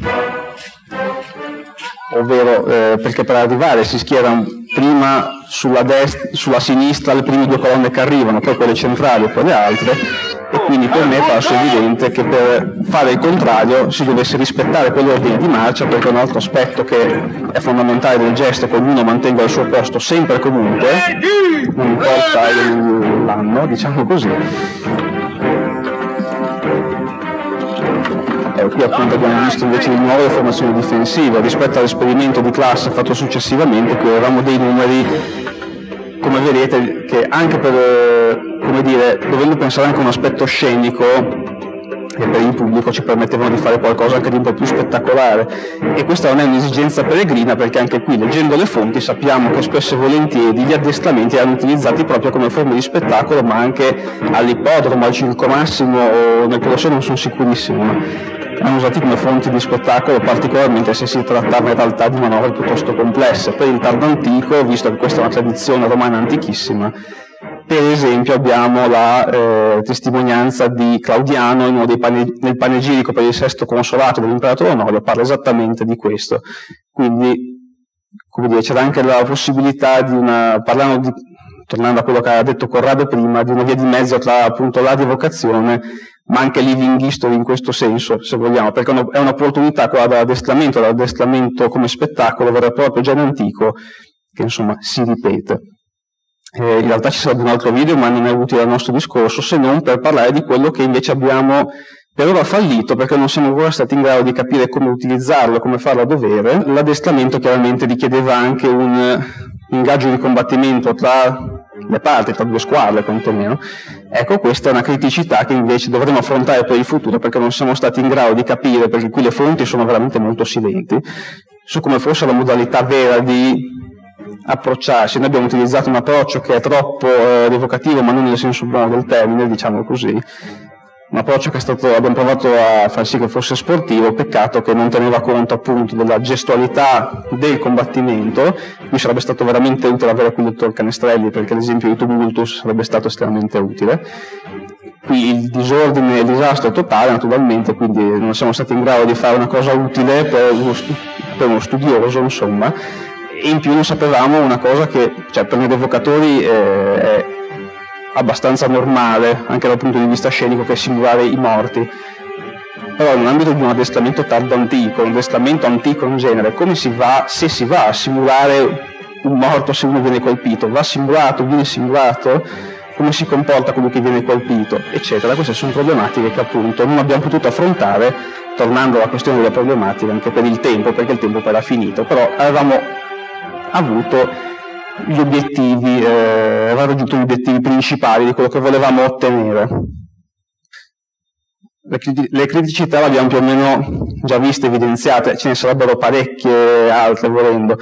Ovvero perché per arrivare si schierano prima sulla sinistra le prime due colonne che arrivano, poi quelle centrali e poi le altre, e quindi per me è parso evidente che per fare il contrario si dovesse rispettare quell'ordine di marcia, perché un altro aspetto che è fondamentale del gesto è che ognuno mantenga il suo posto sempre e comunque, non importa l'anno, diciamo così. Qui appunto abbiamo visto invece di nuovo le formazioni difensive rispetto all'esperimento di classe fatto successivamente. Qui avevamo dei numeri, come vedete, che anche per, come dire, dovendo pensare anche a un aspetto scenico che per il pubblico ci permettevano di fare qualcosa anche di un po' più spettacolare, e questa non è un'esigenza peregrina, perché anche qui, leggendo le fonti, sappiamo che spesso e volentieri gli addestramenti erano utilizzati proprio come forme di spettacolo, ma anche all'ippodromo, al Circo Massimo o nel Colosseo non sono sicurissimo, ma erano usati come fonti di spettacolo, particolarmente se si trattava in realtà di manovre piuttosto complesse. Per il tardo antico, visto che questa è una tradizione romana antichissima, per esempio abbiamo la testimonianza di Claudiano in uno nel panegirico per il sesto consolato dell'imperatore Onorio, parla esattamente di questo. Quindi, come dire, c'era anche la possibilità di tornando a quello che ha detto Corrado prima, di una via di mezzo tra appunto la evocazione ma anche living history in questo senso, se vogliamo, perché è un'opportunità quella dall'addestramento come spettacolo vero e proprio già in antico, che insomma si ripete. In realtà ci sarebbe un altro video, ma non è utile al nostro discorso, se non per parlare di quello che invece abbiamo per ora fallito, perché non siamo ancora stati in grado di capire come utilizzarlo, come farlo a dovere. L'addestramento chiaramente richiedeva anche un ingaggio di combattimento tra le parti, tra due squadre quantomeno. Ecco, questa è una criticità che invece dovremo affrontare per il futuro, perché non siamo stati in grado di capire, perché qui le fonti sono veramente molto silenti, su come fosse la modalità vera di approcciarsi. Noi abbiamo utilizzato un approccio che è troppo evocativo, ma non nel senso buono del termine, diciamo così. Un approccio che abbiamo provato a far sì che fosse sportivo, peccato che non teneva conto appunto della gestualità del combattimento. Qui sarebbe stato veramente utile avere qui il dottor Canestrelli, perché l'esempio di Tumultus sarebbe stato estremamente utile. Qui il disordine e il disastro è totale naturalmente, quindi non siamo stati in grado di fare una cosa utile per uno studioso, insomma, e in più non sapevamo una cosa che, cioè, per noi evocatori è abbastanza normale anche dal punto di vista scenico, che è simulare i morti, però nell'ambito di un addestramento tardo antico, un addestramento antico in genere, come si va, se si va a simulare un morto se uno viene colpito, viene simulato, come si comporta colui che viene colpito, eccetera. Queste sono problematiche che appunto non abbiamo potuto affrontare, tornando alla questione della problematica anche per il tempo, perché il tempo poi era finito, però avevamo avuto gli obiettivi, aveva raggiunto gli obiettivi principali di quello che volevamo ottenere. Le criticità le abbiamo più o meno già viste, evidenziate, ce ne sarebbero parecchie altre volendo.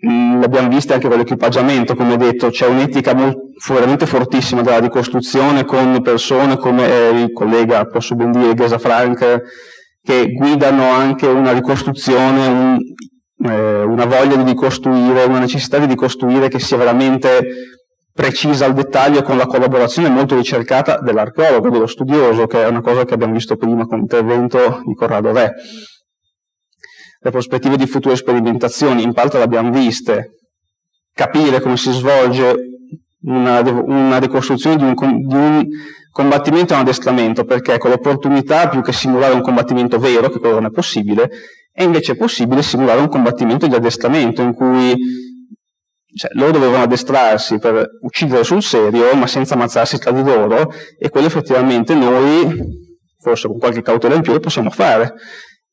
Le abbiamo viste anche con l'equipaggiamento, come detto, c'è un'etica veramente fortissima della ricostruzione, con persone come il collega, posso ben dire, Gesa Frank, che guidano anche una ricostruzione, una voglia di ricostruire, una necessità di ricostruire che sia veramente precisa al dettaglio, con la collaborazione molto ricercata dell'archeologo, dello studioso, che è una cosa che abbiamo visto prima con l'intervento di Corrado Re. Le prospettive di future sperimentazioni in parte le abbiamo viste, capire come si svolge una ricostruzione di un combattimento e un addestramento, perché con l'opportunità, più che simulare un combattimento vero, che quello non è possibile, è invece possibile simulare un combattimento di addestramento in cui cioè, loro dovevano addestrarsi per uccidere sul serio, ma senza ammazzarsi tra di loro, e quello effettivamente noi, forse con qualche cautela in più, lo possiamo fare.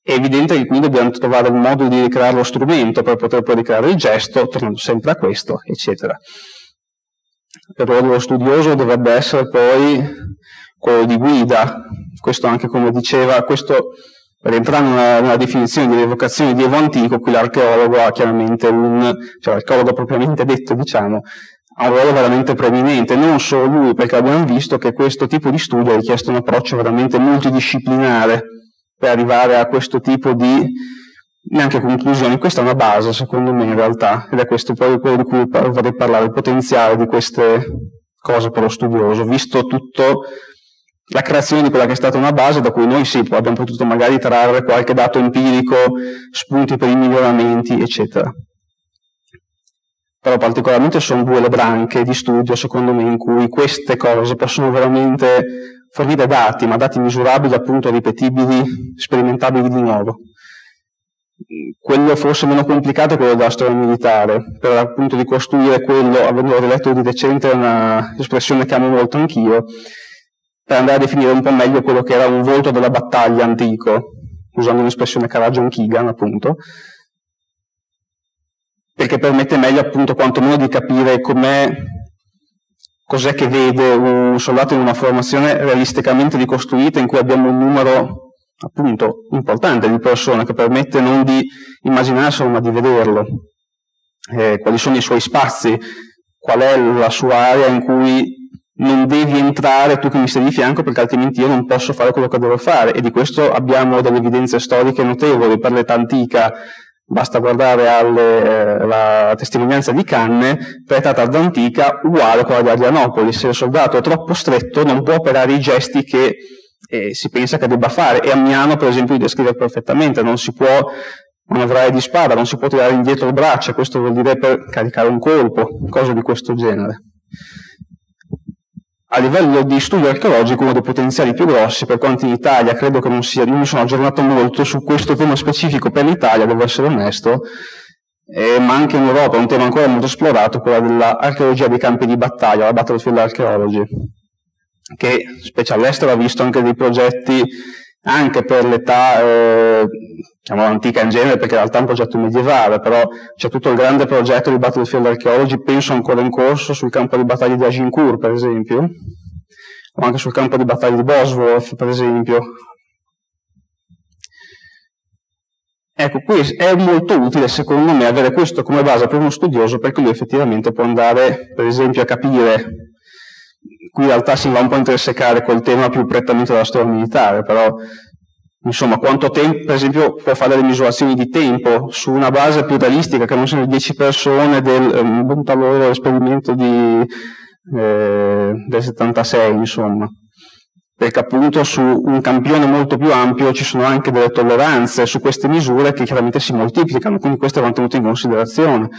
È evidente che quindi dobbiamo trovare un modo di ricreare lo strumento per poter poi ricreare il gesto, tornando sempre a questo, eccetera. Il ruolo dello studioso dovrebbe essere poi quello di guida, questo anche come diceva, questo per entrare nella definizione di rievocazione di Evo antico, qui l'archeologo ha chiaramente cioè l'archeologo propriamente detto, diciamo, ha un ruolo veramente preeminente, non solo lui, perché abbiamo visto che questo tipo di studio ha richiesto un approccio veramente multidisciplinare per arrivare a questo tipo di neanche conclusioni. Questa è una base, secondo me, in realtà, ed è questo poi quello di cui vorrei parlare, il potenziale di queste cose per lo studioso, visto tutto la creazione di quella che è stata una base da cui noi sì, poi abbiamo potuto magari trarre qualche dato empirico, spunti per i miglioramenti, eccetera. Però particolarmente sono due le branche di studio, secondo me, in cui queste cose possono veramente fornire dati, ma dati misurabili, appunto, ripetibili, sperimentabili di nuovo. Quello forse meno complicato è quello della storia militare, per appunto ricostruire quello, avendo riletto di recente una espressione che amo molto anch'io, per andare a definire un po' meglio quello che era un volto della battaglia antico, usando un'espressione che era John Keegan, appunto, perché permette meglio, appunto, quantomeno di capire cos'è che vede un soldato in una formazione realisticamente ricostruita, in cui abbiamo un numero, appunto, importante di persone, che permette non di immaginarselo ma di vederlo. Quali sono i suoi spazi, qual è la sua area in cui non devi entrare tu che mi stai di fianco, perché altrimenti io non posso fare quello che devo fare, e di questo abbiamo delle evidenze storiche notevoli. Per l'età antica basta guardare alla testimonianza di Canne, per l'età tarda antica uguale a quella di Adrianopoli. Se il soldato è troppo stretto non può operare i gesti che si pensa che debba fare, e Ammiano per esempio li descrive perfettamente: non si può manovrare di spada, non si può tirare indietro il braccio, questo vuol dire per caricare un colpo, cose di questo genere. A livello di studio archeologico, uno dei potenziali più grossi, per quanto in Italia credo che non sia, io mi sono aggiornato molto su questo tema specifico per l'Italia, devo essere onesto, ma anche in Europa è un tema ancora molto esplorato, quello dell'archeologia dei campi di battaglia, la battlefield archaeology, che specie all'estero ha visto anche dei progetti anche per l'età chiamiamola antica in genere, perché in realtà è un progetto medievale, però c'è tutto il grande progetto di battlefield archaeology, penso ancora in corso, sul campo di battaglia di Agincourt per esempio, o anche sul campo di battaglia di Bosworth per esempio. Ecco, qui è molto utile secondo me avere questo come base per uno studioso, perché lui effettivamente può andare per esempio a capire, qui in realtà si va un po' a intersecare col tema più prettamente della storia militare, però insomma quanto tempo, per esempio può fare delle misurazioni di tempo su una base più realistica, che non siano 10 persone del Bontaloro esperimento del 76, insomma, perché appunto su un campione molto più ampio ci sono anche delle tolleranze su queste misure che chiaramente si moltiplicano, quindi queste vanno tenute in considerazione.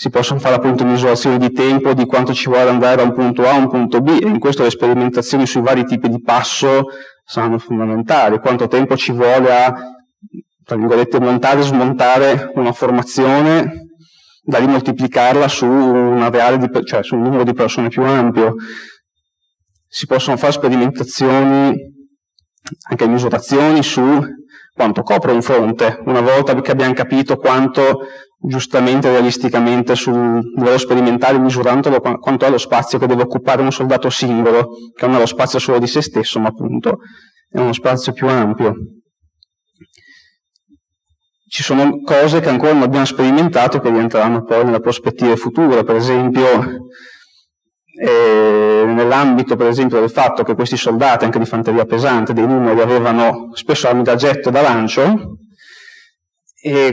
Si possono fare appunto misurazioni di tempo, di quanto ci vuole andare da un punto A a un punto B, e in questo le sperimentazioni sui vari tipi di passo saranno fondamentali. Quanto tempo ci vuole a, tra virgolette, montare e smontare una formazione, da lì moltiplicarla su un areale cioè su un numero di persone più ampio. Si possono fare sperimentazioni, anche misurazioni su quanto copre un fronte, una volta che abbiamo capito quanto giustamente, realisticamente, sul livello sperimentale, misurandolo, quanto è lo spazio che deve occupare un soldato singolo, che non è lo spazio solo di se stesso, ma appunto è uno spazio più ampio. Ci sono cose che ancora non abbiamo sperimentato, che rientreranno poi nelle prospettive future, per esempio nell'ambito per esempio del fatto che questi soldati, anche di fanteria pesante, dei numeri, avevano spesso armi da getto e da lancio, e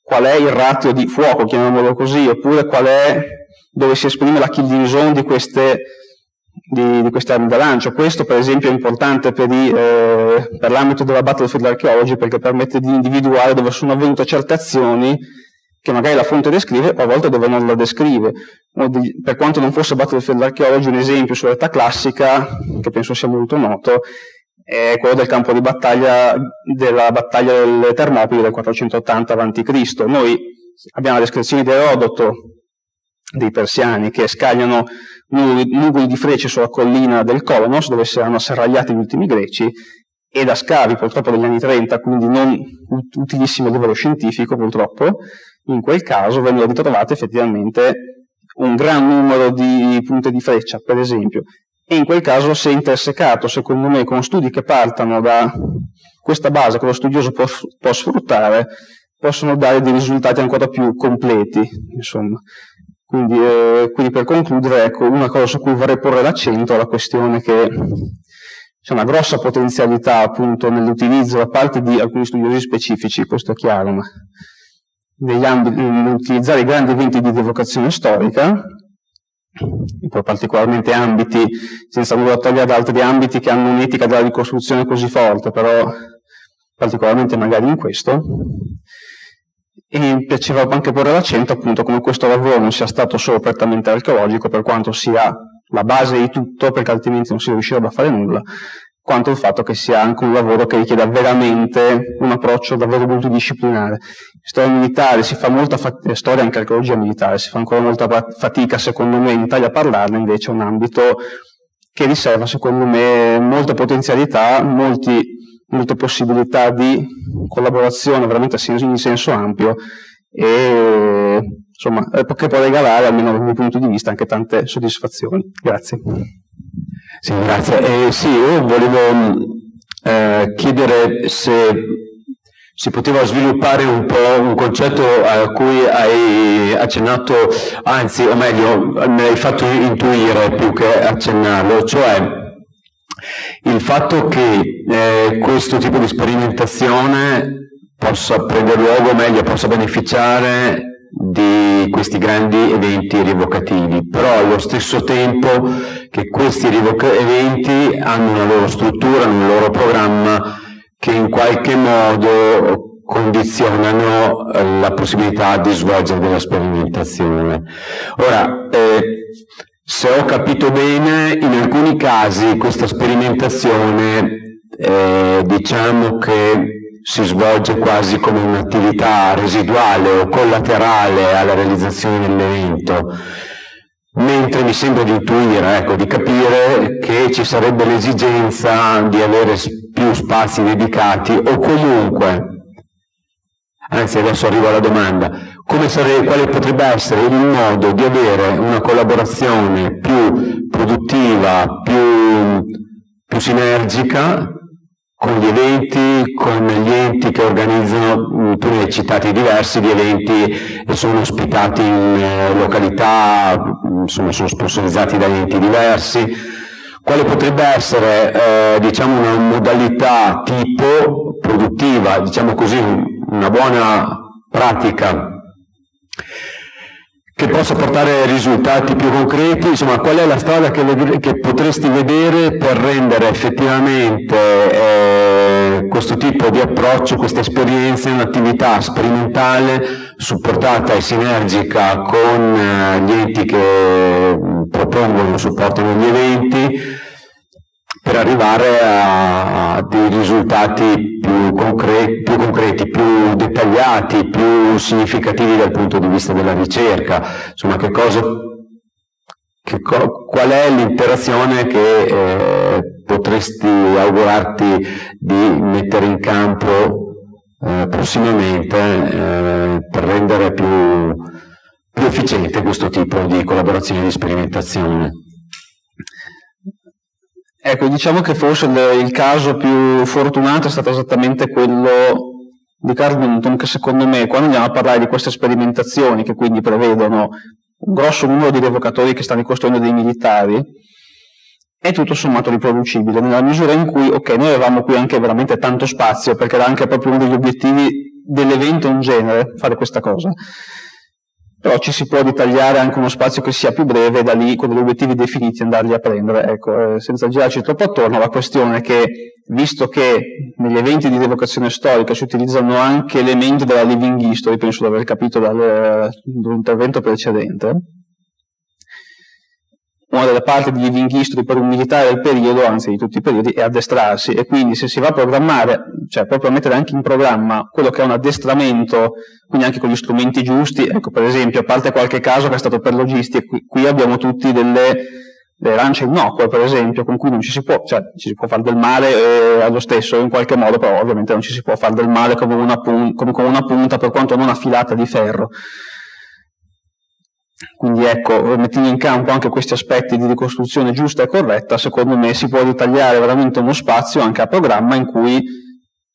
qual è il ratio di fuoco, chiamiamolo così, oppure qual è dove si esprime la killing zone di queste armi da lancio. Questo per esempio è importante per l'ambito della battlefield archaeology, perché permette di individuare dove sono avvenute certe azioni che magari la fonte descrive o a volte dove non la descrive. Per quanto non fosse battlefield archaeology, un esempio sull'età classica, che penso sia molto noto, è quello del campo di battaglia, della battaglia delle Termopili del 480 a.C. Noi abbiamo la descrizione di Erodoto dei persiani, che scagliano nuvoli di frecce sulla collina del Kolonos, dove si erano asserragliati gli ultimi greci, e da scavi purtroppo degli anni 30, quindi non utilissimo a livello scientifico purtroppo, in quel caso vennero ritrovate effettivamente un gran numero di punte di freccia, per esempio, e in quel caso, se intersecato, secondo me, con studi che partano da questa base che lo studioso può sfruttare, possono dare dei risultati ancora più completi, insomma. Quindi per concludere, ecco, una cosa su cui vorrei porre l'accento è la questione che c'è una grossa potenzialità appunto nell'utilizzo da parte di alcuni studiosi specifici, questo è chiaro, ma nell'utilizzare i grandi eventi di rievocazione storica, e poi particolarmente ambiti, senza nulla togliere ad altri ambiti che hanno un'etica della ricostruzione così forte, però particolarmente magari in questo. E mi piaceva anche porre l'accento appunto come questo lavoro non sia stato solo prettamente archeologico, per quanto sia la base di tutto, perché altrimenti non si riuscirebbe a fare nulla, quanto il fatto che sia anche un lavoro che richieda veramente un approccio davvero multidisciplinare. Storia militare si fa molta storia, anche archeologia militare, si fa ancora molta fatica secondo me in Italia a parlarne, invece è un ambito che riserva secondo me molte potenzialità, molte possibilità di collaborazione veramente in senso ampio e insomma che può regalare, almeno dal mio punto di vista, anche tante soddisfazioni. Grazie. Sì, grazie. Sì, io volevo chiedere se si poteva sviluppare un po' un concetto a cui hai accennato, anzi, o meglio, me l'hai fatto intuire più che accennarlo, cioè il fatto che questo tipo di sperimentazione possa prendere luogo, o meglio, possa beneficiare di questi grandi eventi rievocativi, però allo stesso tempo che questi eventi hanno una loro struttura, un loro programma che in qualche modo condizionano la possibilità di svolgere della sperimentazione. Ora, se ho capito bene, in alcuni casi questa sperimentazione diciamo che si svolge quasi come un'attività residuale o collaterale alla realizzazione dell'evento, mentre mi sembra di intuire, ecco, di capire che ci sarebbe l'esigenza di avere più spazi dedicati o comunque, anzi adesso arrivo alla domanda, quale potrebbe essere il modo di avere una collaborazione più produttiva, più sinergica con gli eventi, con gli enti che organizzano, tu ne hai citati diversi di eventi e sono ospitati in località, insomma sono sponsorizzati da enti diversi. Quale potrebbe essere diciamo una modalità tipo produttiva, diciamo così, una buona pratica che possa portare risultati più concreti? Insomma, qual è la strada che potresti vedere per rendere effettivamente questo tipo di approccio, questa esperienza, un'attività sperimentale, supportata e sinergica con gli enti che propongono e supportano gli eventi, per arrivare a dei risultati più concreti, più dettagliati, più significativi dal punto di vista della ricerca. Insomma, qual è l'interazione che potresti augurarti di mettere in campo prossimamente per rendere più efficiente questo tipo di collaborazione e di sperimentazione? Ecco, diciamo che forse il caso più fortunato è stato esattamente quello di Carl Newton, che secondo me, quando andiamo a parlare di queste sperimentazioni, che quindi prevedono un grosso numero di rievocatori che stanno ricostruendo dei militari, è tutto sommato riproducibile, nella misura in cui, ok, noi avevamo qui anche veramente tanto spazio, perché era anche proprio uno degli obiettivi dell'evento in genere, fare questa cosa. Però ci si può ritagliare anche uno spazio che sia più breve, e da lì con degli obiettivi definiti andarli a prendere. Ecco, senza girarci troppo attorno, la questione è che, visto che negli eventi di rievocazione storica si utilizzano anche elementi della living history, penso di aver capito dall'intervento precedente, una delle parti di living history per un militare del periodo, anzi di tutti i periodi, è addestrarsi, e quindi se si va a programmare, cioè proprio a mettere anche in programma quello che è un addestramento, quindi anche con gli strumenti giusti, ecco, per esempio, a parte qualche caso che è stato per logisti, qui abbiamo tutti delle lance innocue, per esempio, con cui non ci si può, cioè ci si può fare del male allo stesso in qualche modo, però ovviamente non ci si può fare del male come con una punta, per quanto non affilata, di ferro. Quindi ecco, mettendo in campo anche questi aspetti di ricostruzione giusta e corretta, secondo me si può ritagliare veramente uno spazio anche a programma in cui,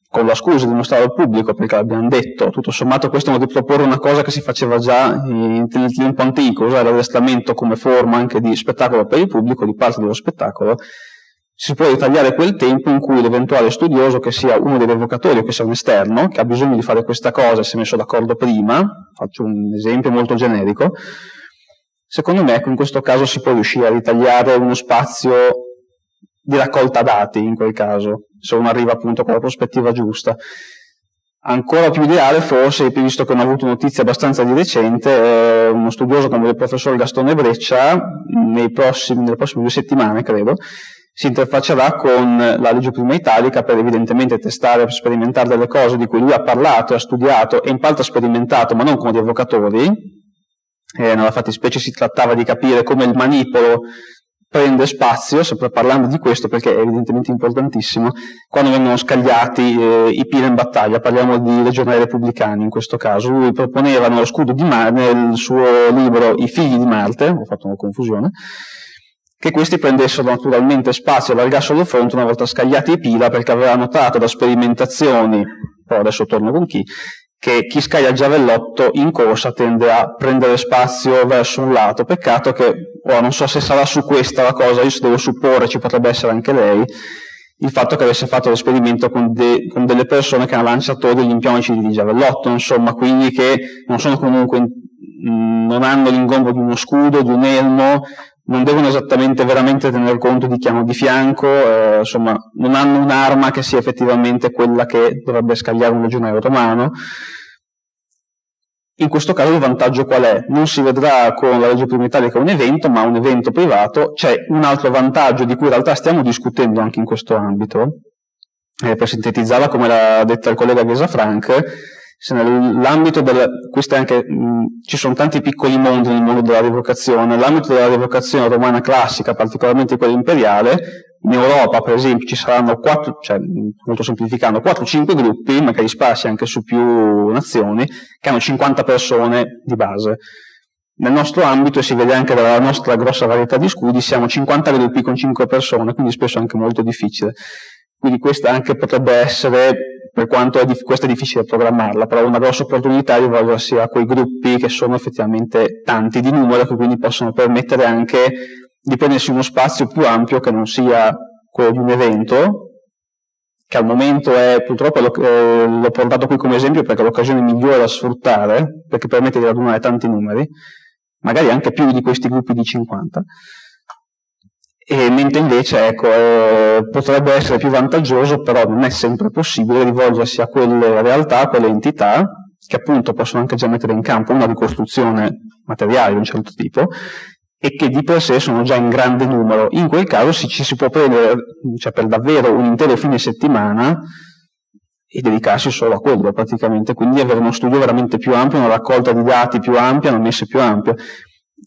con la scusa di mostrare al pubblico, perché l'abbiamo detto, tutto sommato questo è di proporre una cosa che si faceva già nel tempo antico, usare l'addestramento come forma anche di spettacolo per il pubblico, di parte dello spettacolo, si può ritagliare quel tempo in cui l'eventuale studioso, che sia uno dei revocatori o che sia un esterno, che ha bisogno di fare questa cosa e si è messo d'accordo prima, faccio un esempio molto generico, secondo me in questo caso si può riuscire a ritagliare uno spazio di raccolta dati, in quel caso, se uno arriva appunto con la prospettiva giusta. Ancora più ideale forse, visto che non ho avuto notizie abbastanza di recente, uno studioso come il professor Gastone Breccia, nelle prossime 2 settimane credo, si interfaccerà con la legge prima italica per evidentemente testare, per sperimentare delle cose di cui lui ha parlato, ha studiato e in parte ha sperimentato, ma non come dei avvocatori. Nella fattispecie si trattava di capire come il manipolo prende spazio, sempre parlando di questo perché è evidentemente importantissimo, quando vengono scagliati i pila in battaglia, parliamo di legionari repubblicani in questo caso. Lui proponeva nello scudo di Marte, nel suo libro I figli di Marte, ho fatto una confusione, che questi prendessero naturalmente spazio, allargassero lo fronte una volta scagliati i pila, perché aveva notato da sperimentazioni, poi adesso torno con che chi scaglia il giavellotto in corsa tende a prendere spazio verso un lato. Peccato che, non so se sarà su questa la cosa, io devo supporre, ci potrebbe essere anche lei, il fatto che avesse fatto l'esperimento con delle persone che hanno lanciato degli impionici di giavellotto, insomma, quindi che non sono comunque, non hanno l'ingombro di uno scudo, di un elmo, non devono esattamente veramente tener conto di chi hanno di fianco, insomma, non hanno un'arma che sia effettivamente quella che dovrebbe scagliare un legionario romano. In questo caso il vantaggio qual è? Non si vedrà con la legge prima italica un evento, ma un evento privato. C'è un altro vantaggio di cui in realtà stiamo discutendo anche in questo ambito, per sintetizzarla come l'ha detta il collega Ghesa Frank, se nell'ambito questo è anche, ci sono tanti piccoli mondi nel mondo della rievocazione. Nell'ambito della rievocazione romana classica, particolarmente quella imperiale, in Europa per esempio ci saranno 4, cioè molto semplificando, 4-5 gruppi, magari sparsi anche su più nazioni, che hanno 50 persone di base. Nel nostro ambito, e si vede anche dalla nostra grossa varietà di scudi, siamo 50 gruppi con 5 persone, quindi spesso è anche molto difficile. Quindi questa anche potrebbe essere, per quanto questo è difficile programmarla, però una grossa opportunità di rivolgersi a quei gruppi che sono effettivamente tanti di numero, che quindi possono permettere anche di prendersi uno spazio più ampio che non sia quello di un evento, che al momento è, purtroppo l'ho portato qui come esempio perché è l'occasione migliore da sfruttare, perché permette di radunare tanti numeri, magari anche più di questi gruppi di 50, e mentre invece ecco, potrebbe essere più vantaggioso, però non è sempre possibile rivolgersi a quelle realtà, a quelle entità, che appunto possono anche già mettere in campo una ricostruzione materiale di un certo tipo, e che di per sé sono già in grande numero. In quel caso ci si può prendere, cioè, per davvero un intero fine settimana e dedicarsi solo a quello praticamente, quindi avere uno studio veramente più ampio, una raccolta di dati più ampia, una messa più ampia.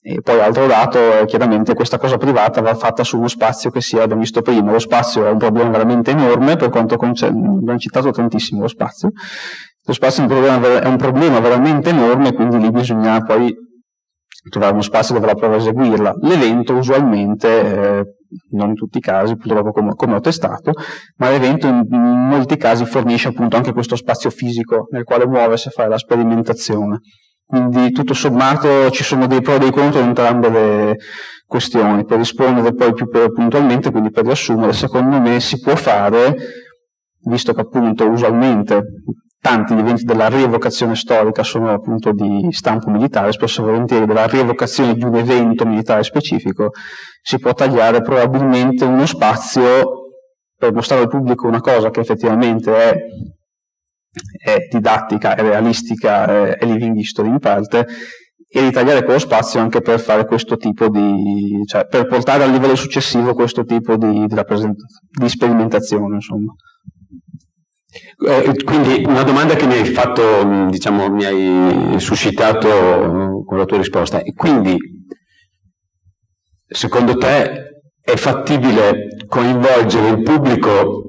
E poi altro dato, chiaramente questa cosa privata va fatta su uno spazio che sia, abbiamo visto prima, lo spazio è un problema veramente enorme, per quanto abbiamo citato tantissimo lo spazio è un problema veramente enorme, quindi lì bisogna poi trovare uno spazio dove la prova a eseguirla. L'evento usualmente, non in tutti i casi, purtroppo come ho testato, ma l'evento in molti casi fornisce appunto anche questo spazio fisico nel quale muoversi e fare la sperimentazione. Quindi tutto sommato ci sono dei pro e dei contro in entrambe le questioni. Per rispondere poi più puntualmente, quindi per riassumere, secondo me si può fare, visto che appunto usualmente tanti eventi della rievocazione storica sono appunto di stampo militare, spesso e volentieri della rievocazione di un evento militare specifico, si può tagliare probabilmente uno spazio per mostrare al pubblico una cosa che effettivamente è didattica, è realistica, è living history in parte, e ritagliare quello spazio anche per fare questo tipo di, cioè per portare al livello successivo questo tipo di sperimentazione, insomma. Quindi una domanda che mi hai fatto, diciamo, mi hai suscitato con la tua risposta. Quindi, secondo te è fattibile coinvolgere il pubblico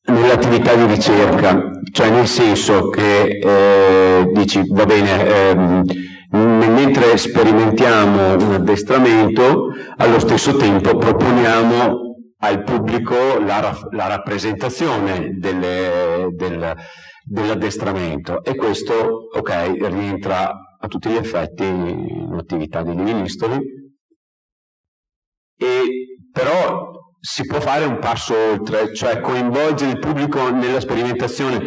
nell'attività di ricerca? Cioè nel senso che dici, va bene, mentre sperimentiamo un addestramento, allo stesso tempo proponiamo al pubblico la rappresentazione dell'addestramento, e questo, ok, rientra a tutti gli effetti in un'attività di Livingstone, però si può fare un passo oltre, cioè coinvolgere il pubblico nella sperimentazione,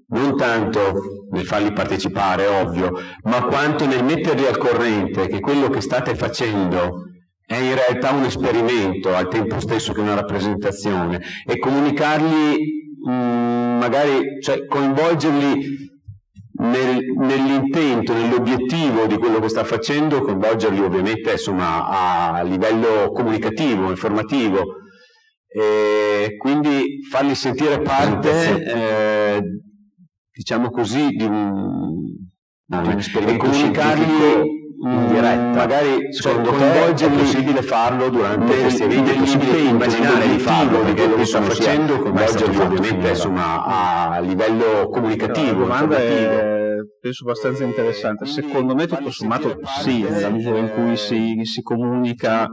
non tanto nel farli partecipare, ovvio, ma quanto nel metterli al corrente che quello che state facendo è in realtà un esperimento al tempo stesso che una rappresentazione, e comunicarli, magari, cioè coinvolgerli nell'intento, nell'obiettivo di quello che sta facendo, coinvolgerli ovviamente insomma a livello comunicativo, informativo, e quindi farli sentire parte, diciamo così, di un esperimento, e comunicarli in diretta. Magari secondo te è possibile farlo durante questi eventi? È possibile immaginare di farlo, perché lo che sto facendo, coinvolgerli ovviamente insomma a livello comunicativo. La domanda è, penso, abbastanza interessante. Secondo me tutto sommato sì, nella misura in cui si comunica.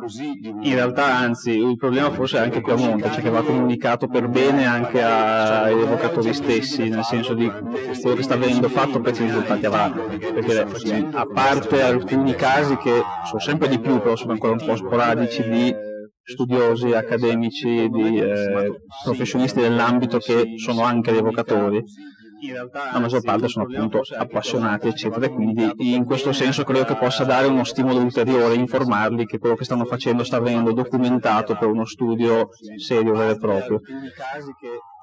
In realtà, anzi, il problema forse è anche più a monte, cioè che va comunicato per bene anche agli evocatori stessi, nel senso di quello che sta venendo fatto per i risultati avanti, perché a parte alcuni casi che sono sempre di più, però sono ancora un po' sporadici, di studiosi, accademici, di professionisti dell'ambito che sono anche evocatori, la maggior parte sono appunto appassionati, eccetera, e quindi in questo senso credo che possa dare uno stimolo ulteriore, informarli che quello che stanno facendo sta venendo documentato per uno studio serio, vero e proprio.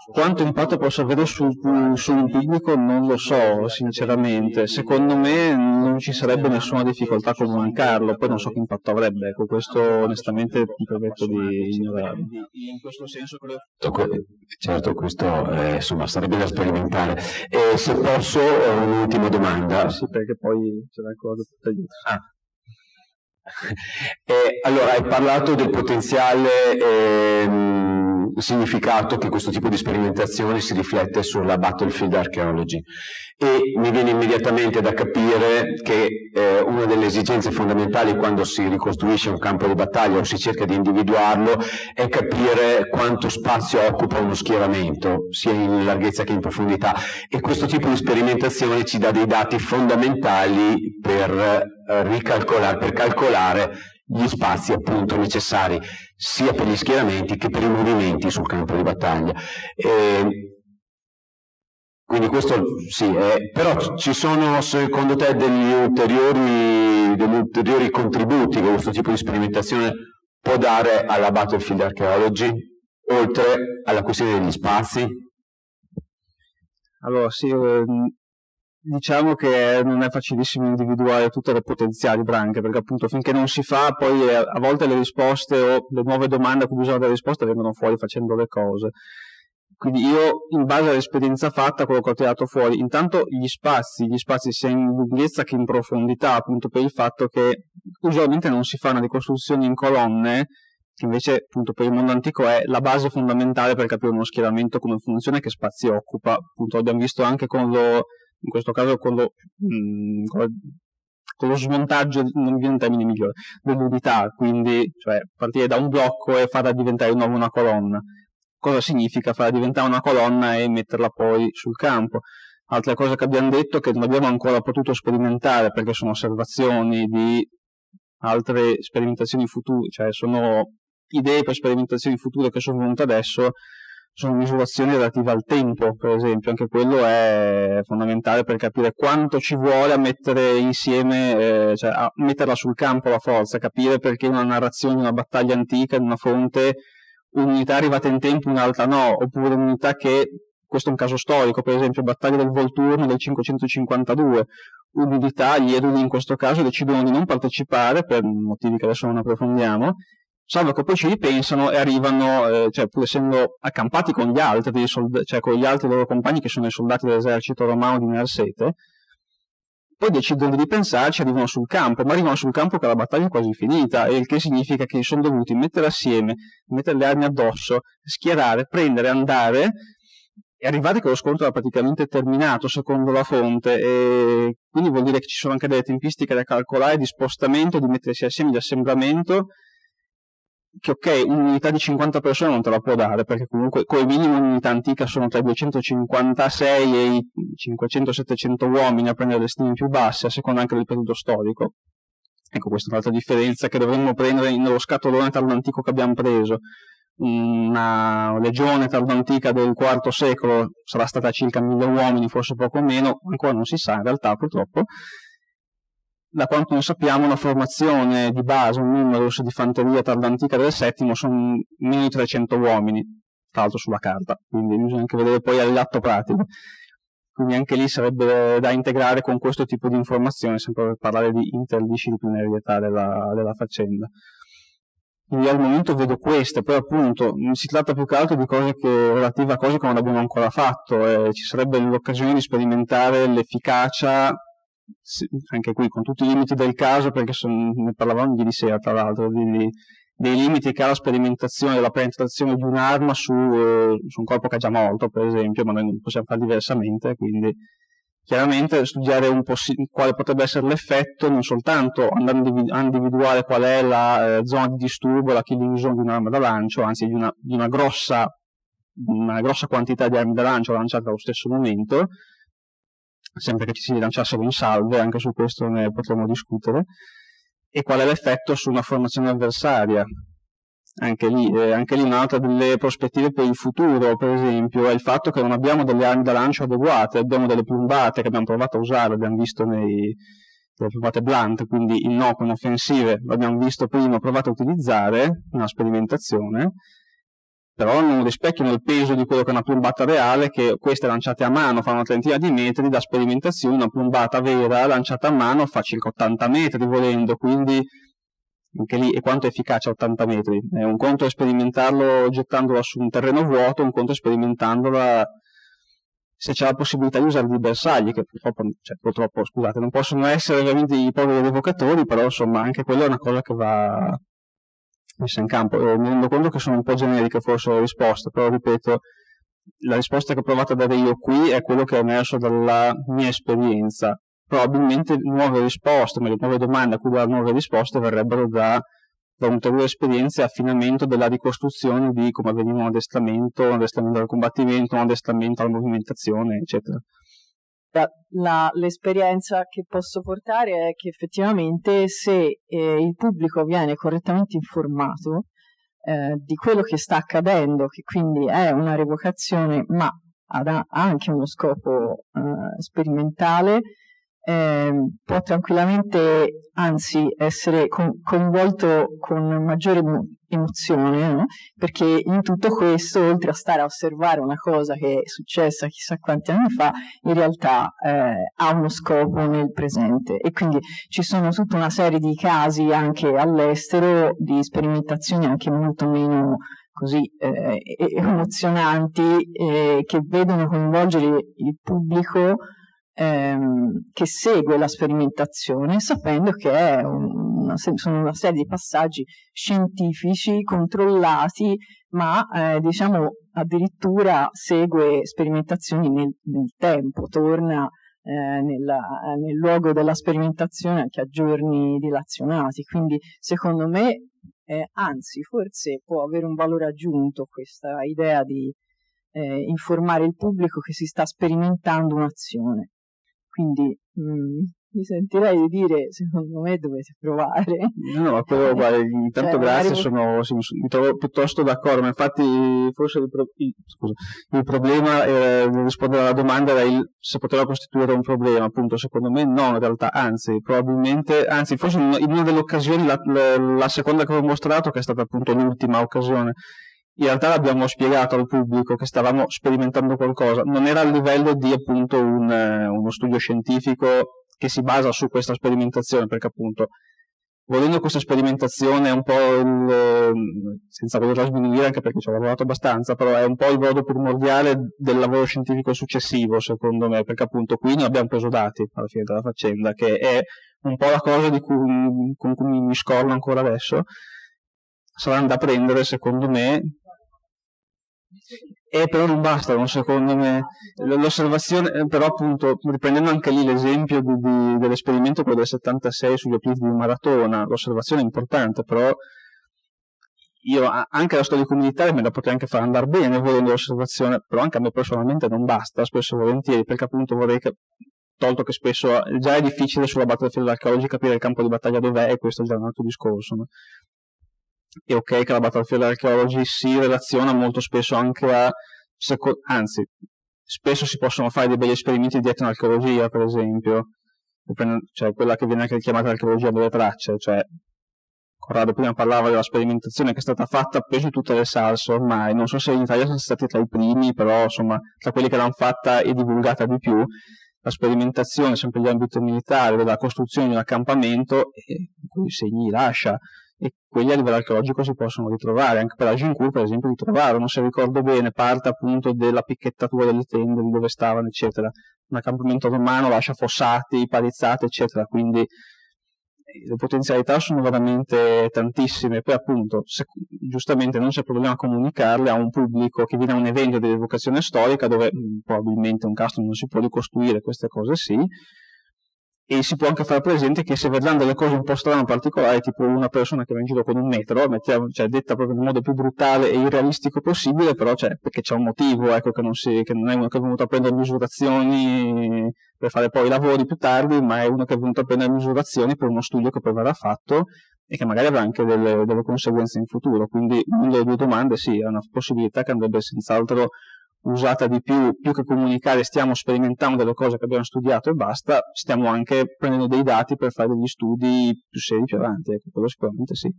Quanto impatto possa avere su un pubblico non lo so, sinceramente. Secondo me non ci sarebbe nessuna difficoltà a comunicarlo, poi non so che impatto avrebbe, ecco, questo onestamente mi permetto di ignorarlo. In questo senso credo... Certo, questo insomma sarebbe da sperimentare. Se posso, un'ultima domanda. Sì, perché poi c'è la cosa tutta dietro. Allora, hai parlato del potenziale significato che questo tipo di sperimentazione si riflette sulla battlefield archaeology, e mi viene immediatamente da capire che una delle esigenze fondamentali quando si ricostruisce un campo di battaglia o si cerca di individuarlo è capire quanto spazio occupa uno schieramento, sia in larghezza che in profondità, e questo tipo di sperimentazione ci dà dei dati fondamentali per calcolare gli spazi appunto necessari sia per gli schieramenti che per i movimenti sul campo di battaglia. Quindi questo sì, però ci sono secondo te degli ulteriori contributi che questo tipo di sperimentazione può dare alla battlefield archaeology, oltre alla questione degli spazi? Allora sì, diciamo che non è facilissimo individuare tutte le potenziali branche, perché appunto finché non si fa, poi a volte le risposte o le nuove domande a cui bisogna dare risposte vengono fuori facendo le cose. Quindi io, in base all'esperienza fatta, quello che ho tirato fuori, intanto gli spazi sia in lunghezza che in profondità, appunto per il fatto che usualmente non si fa una ricostruzione in colonne, che invece appunto per il mondo antico è la base fondamentale per capire uno schieramento come funziona e che spazi occupa. Appunto abbiamo visto anche in questo caso con lo smontaggio, non mi viene un termine migliore, dell'unità, quindi cioè partire da un blocco e farla diventare di nuovo una colonna. Cosa significa farla diventare una colonna e metterla poi sul campo? Altra cosa che abbiamo detto, che non abbiamo ancora potuto sperimentare perché sono osservazioni di altre sperimentazioni future, cioè sono idee per sperimentazioni future che sono venute adesso, sono misurazioni relative al tempo, per esempio. Anche quello è fondamentale per capire quanto ci vuole a mettere insieme, cioè a metterla sul campo la forza, capire perché una narrazione di una battaglia antica, di una fronte, un'unità è arrivata in tempo, un'altra no, oppure un'unità che, questo è un caso storico, per esempio battaglia del Volturno del 552, umidità, gli eduli in questo caso decidono di non partecipare per motivi che adesso non approfondiamo, salvo che poi ci ripensano e arrivano, cioè pur essendo accampati con gli altri, cioè con gli altri loro compagni che sono i soldati dell'esercito romano di Nersete, poi decidono di ripensarci, arrivano sul campo, ma arrivano sul campo che la battaglia è quasi finita, e il che significa che sono dovuti mettere assieme, mettere le armi addosso, schierare, prendere, andare, e arrivare che lo scontro era praticamente terminato secondo la fonte, e quindi vuol dire che ci sono anche delle tempistiche da calcolare di spostamento, di mettersi assieme, di assemblamento, che ok, un'unità di 50 persone non te la può dare, perché comunque come minimo un'unità antica sono tra i 256 e i 500-700 uomini, a prendere le stime più basse, a seconda anche del periodo storico. Ecco, questa è un'altra differenza che dovremmo prendere nello scatolone tardo-antico che abbiamo preso. Una legione tardo-antica del IV secolo sarà stata circa 1000 uomini, forse poco meno, ancora non si sa in realtà purtroppo. Da quanto ne sappiamo, una formazione di base, un numero di fanteria tardo-antica del VII sono meno di 300 uomini, tra l'altro sulla carta, quindi bisogna anche vedere poi all'atto pratico. Quindi anche lì sarebbe da integrare con questo tipo di informazione, sempre per parlare di interdisciplinarietà della faccenda. Quindi al momento vedo queste, poi appunto si tratta più che altro di cose relative a cose che non abbiamo ancora fatto, ci sarebbe l'occasione di sperimentare l'efficacia, anche qui con tutti i limiti del caso, perché ne parlavamo ieri sera tra l'altro, dei limiti che ha la sperimentazione della penetrazione di un'arma su un corpo che ha già morto, per esempio, ma noi non possiamo fare diversamente, quindi chiaramente studiare quale potrebbe essere l'effetto, non soltanto andando a individuare qual è la zona di disturbo, la killing zone di un'arma da lancio, anzi di una grossa quantità di armi da lancio lanciate allo stesso momento, sempre che ci si lanciassero in salve, anche su questo ne potremo discutere, e qual è l'effetto su una formazione avversaria. Anche lì un'altra delle prospettive per il futuro, per esempio, è il fatto che non abbiamo delle armi da lancio adeguate, abbiamo delle plumbate che abbiamo provato a usare, abbiamo visto delle plumbate blunt, quindi innocue, inoffensive, l'abbiamo visto prima, provato a utilizzare, una sperimentazione, però non rispecchiano il peso di quello che è una plumbata reale, che queste lanciate a mano fanno una trentina di metri, da sperimentazione una plumbata vera lanciata a mano fa circa 80 metri volendo, quindi anche lì, e quanto è efficace a 80 metri? Un conto è sperimentarlo gettandola su un terreno vuoto, un conto è sperimentandola se c'è la possibilità di usare dei bersagli, che purtroppo scusate, non possono essere veramente i poveri evocatori, però insomma anche quella è una cosa che va messa in campo. Mi rendo conto che sono un po' generiche forse le risposte, però ripeto, la risposta che ho provato a dare io qui è quello che è emerso dalla mia esperienza. Probabilmente nuove risposte, ma le nuove domande a cui dare nuove risposte verrebbero da ulteriori esperienze e affinamento della ricostruzione di come avveniva un addestramento al combattimento, un addestramento alla movimentazione, eccetera. L'esperienza che posso portare è che effettivamente se il pubblico viene correttamente informato di quello che sta accadendo, che quindi è una revocazione ma ha anche uno scopo sperimentale, può tranquillamente, anzi, essere coinvolto con maggiore emozione, no? Perché in tutto questo, oltre a stare a osservare una cosa che è successa chissà quanti anni fa, in realtà ha uno scopo nel presente, e quindi ci sono tutta una serie di casi anche all'estero di sperimentazioni anche molto meno così emozionanti, che vedono coinvolgere il pubblico che segue la sperimentazione, sapendo che è sono una serie di passaggi scientifici controllati, ma diciamo addirittura segue sperimentazioni nel tempo, torna nel luogo della sperimentazione anche a giorni dilazionati. Quindi secondo me anzi forse può avere un valore aggiunto questa idea di informare il pubblico che si sta sperimentando un'azione. Quindi mi sentirei di dire, secondo me dovete provare. No, quello guarda, intanto grazie, mi trovo piuttosto d'accordo, ma infatti forse il problema rispondere alla domanda era se poteva costituire un problema, appunto secondo me no, in realtà, anzi forse in una delle occasioni, la seconda che ho mostrato, che è stata appunto l'ultima occasione, in realtà l'abbiamo spiegato al pubblico che stavamo sperimentando qualcosa, non era a livello di appunto uno studio scientifico che si basa su questa sperimentazione, perché appunto volendo questa sperimentazione è un po' senza volerla sminuire anche perché ci ho lavorato abbastanza, però è un po' il brodo primordiale del lavoro scientifico successivo secondo me, perché appunto qui noi abbiamo preso dati alla fine della faccenda, che è un po' la cosa con cui mi scorno ancora adesso, saranno da prendere secondo me, però non bastano secondo me. L'osservazione, però appunto riprendendo anche lì l'esempio dell'esperimento quello del 76 sugli opliti di Maratona, l'osservazione è importante, però io anche la storia comunitaria me la potrei anche far andare bene volendo l'osservazione, però anche a me personalmente non basta spesso e volentieri, perché appunto vorrei tolto che spesso già è difficile sulla battlefield archeology capire il campo di battaglia dov'è, e questo è già un altro discorso, no? È ok che la battlefield archeology si relaziona molto spesso anche a, anzi, spesso si possono fare dei begli esperimenti di etnoarcheologia, per esempio, cioè quella che viene anche chiamata archeologia delle tracce, cioè Corrado prima parlava della sperimentazione che è stata fatta penso tutte le salse ormai, non so se in Italia sono stati tra i primi, però insomma tra quelli che l'hanno fatta e divulgata di più, la sperimentazione sempre in ambito militare della costruzione di un accampamento, e quei segni lascia, e quelli a livello archeologico si possono ritrovare, anche per Agincourt per esempio ritrovarono, se ricordo bene, parte appunto della picchettatura delle tende, di dove stavano eccetera, un accampamento romano lascia fossati, palizzate eccetera, quindi le potenzialità sono veramente tantissime, poi appunto giustamente non c'è problema a comunicarle a un pubblico che viene a un evento di evocazione storica dove probabilmente un castro non si può ricostruire, queste cose sì, e si può anche fare presente che se vedranno delle cose un po' strane o particolari, tipo una persona che va in giro con un metro, cioè detta proprio nel modo più brutale e irrealistico possibile, però perché c'è un motivo, ecco, che non è uno che è venuto a prendere misurazioni per fare poi i lavori più tardi, ma è uno che è venuto a prendere misurazioni per uno studio che poi verrà fatto e che magari avrà anche delle conseguenze in futuro, quindi una delle due domande sì, è una possibilità che andrebbe senz'altro usata di più che comunicare stiamo sperimentando delle cose che abbiamo studiato e basta, stiamo anche prendendo dei dati per fare degli studi più seri più avanti, ecco, quello sicuramente sì.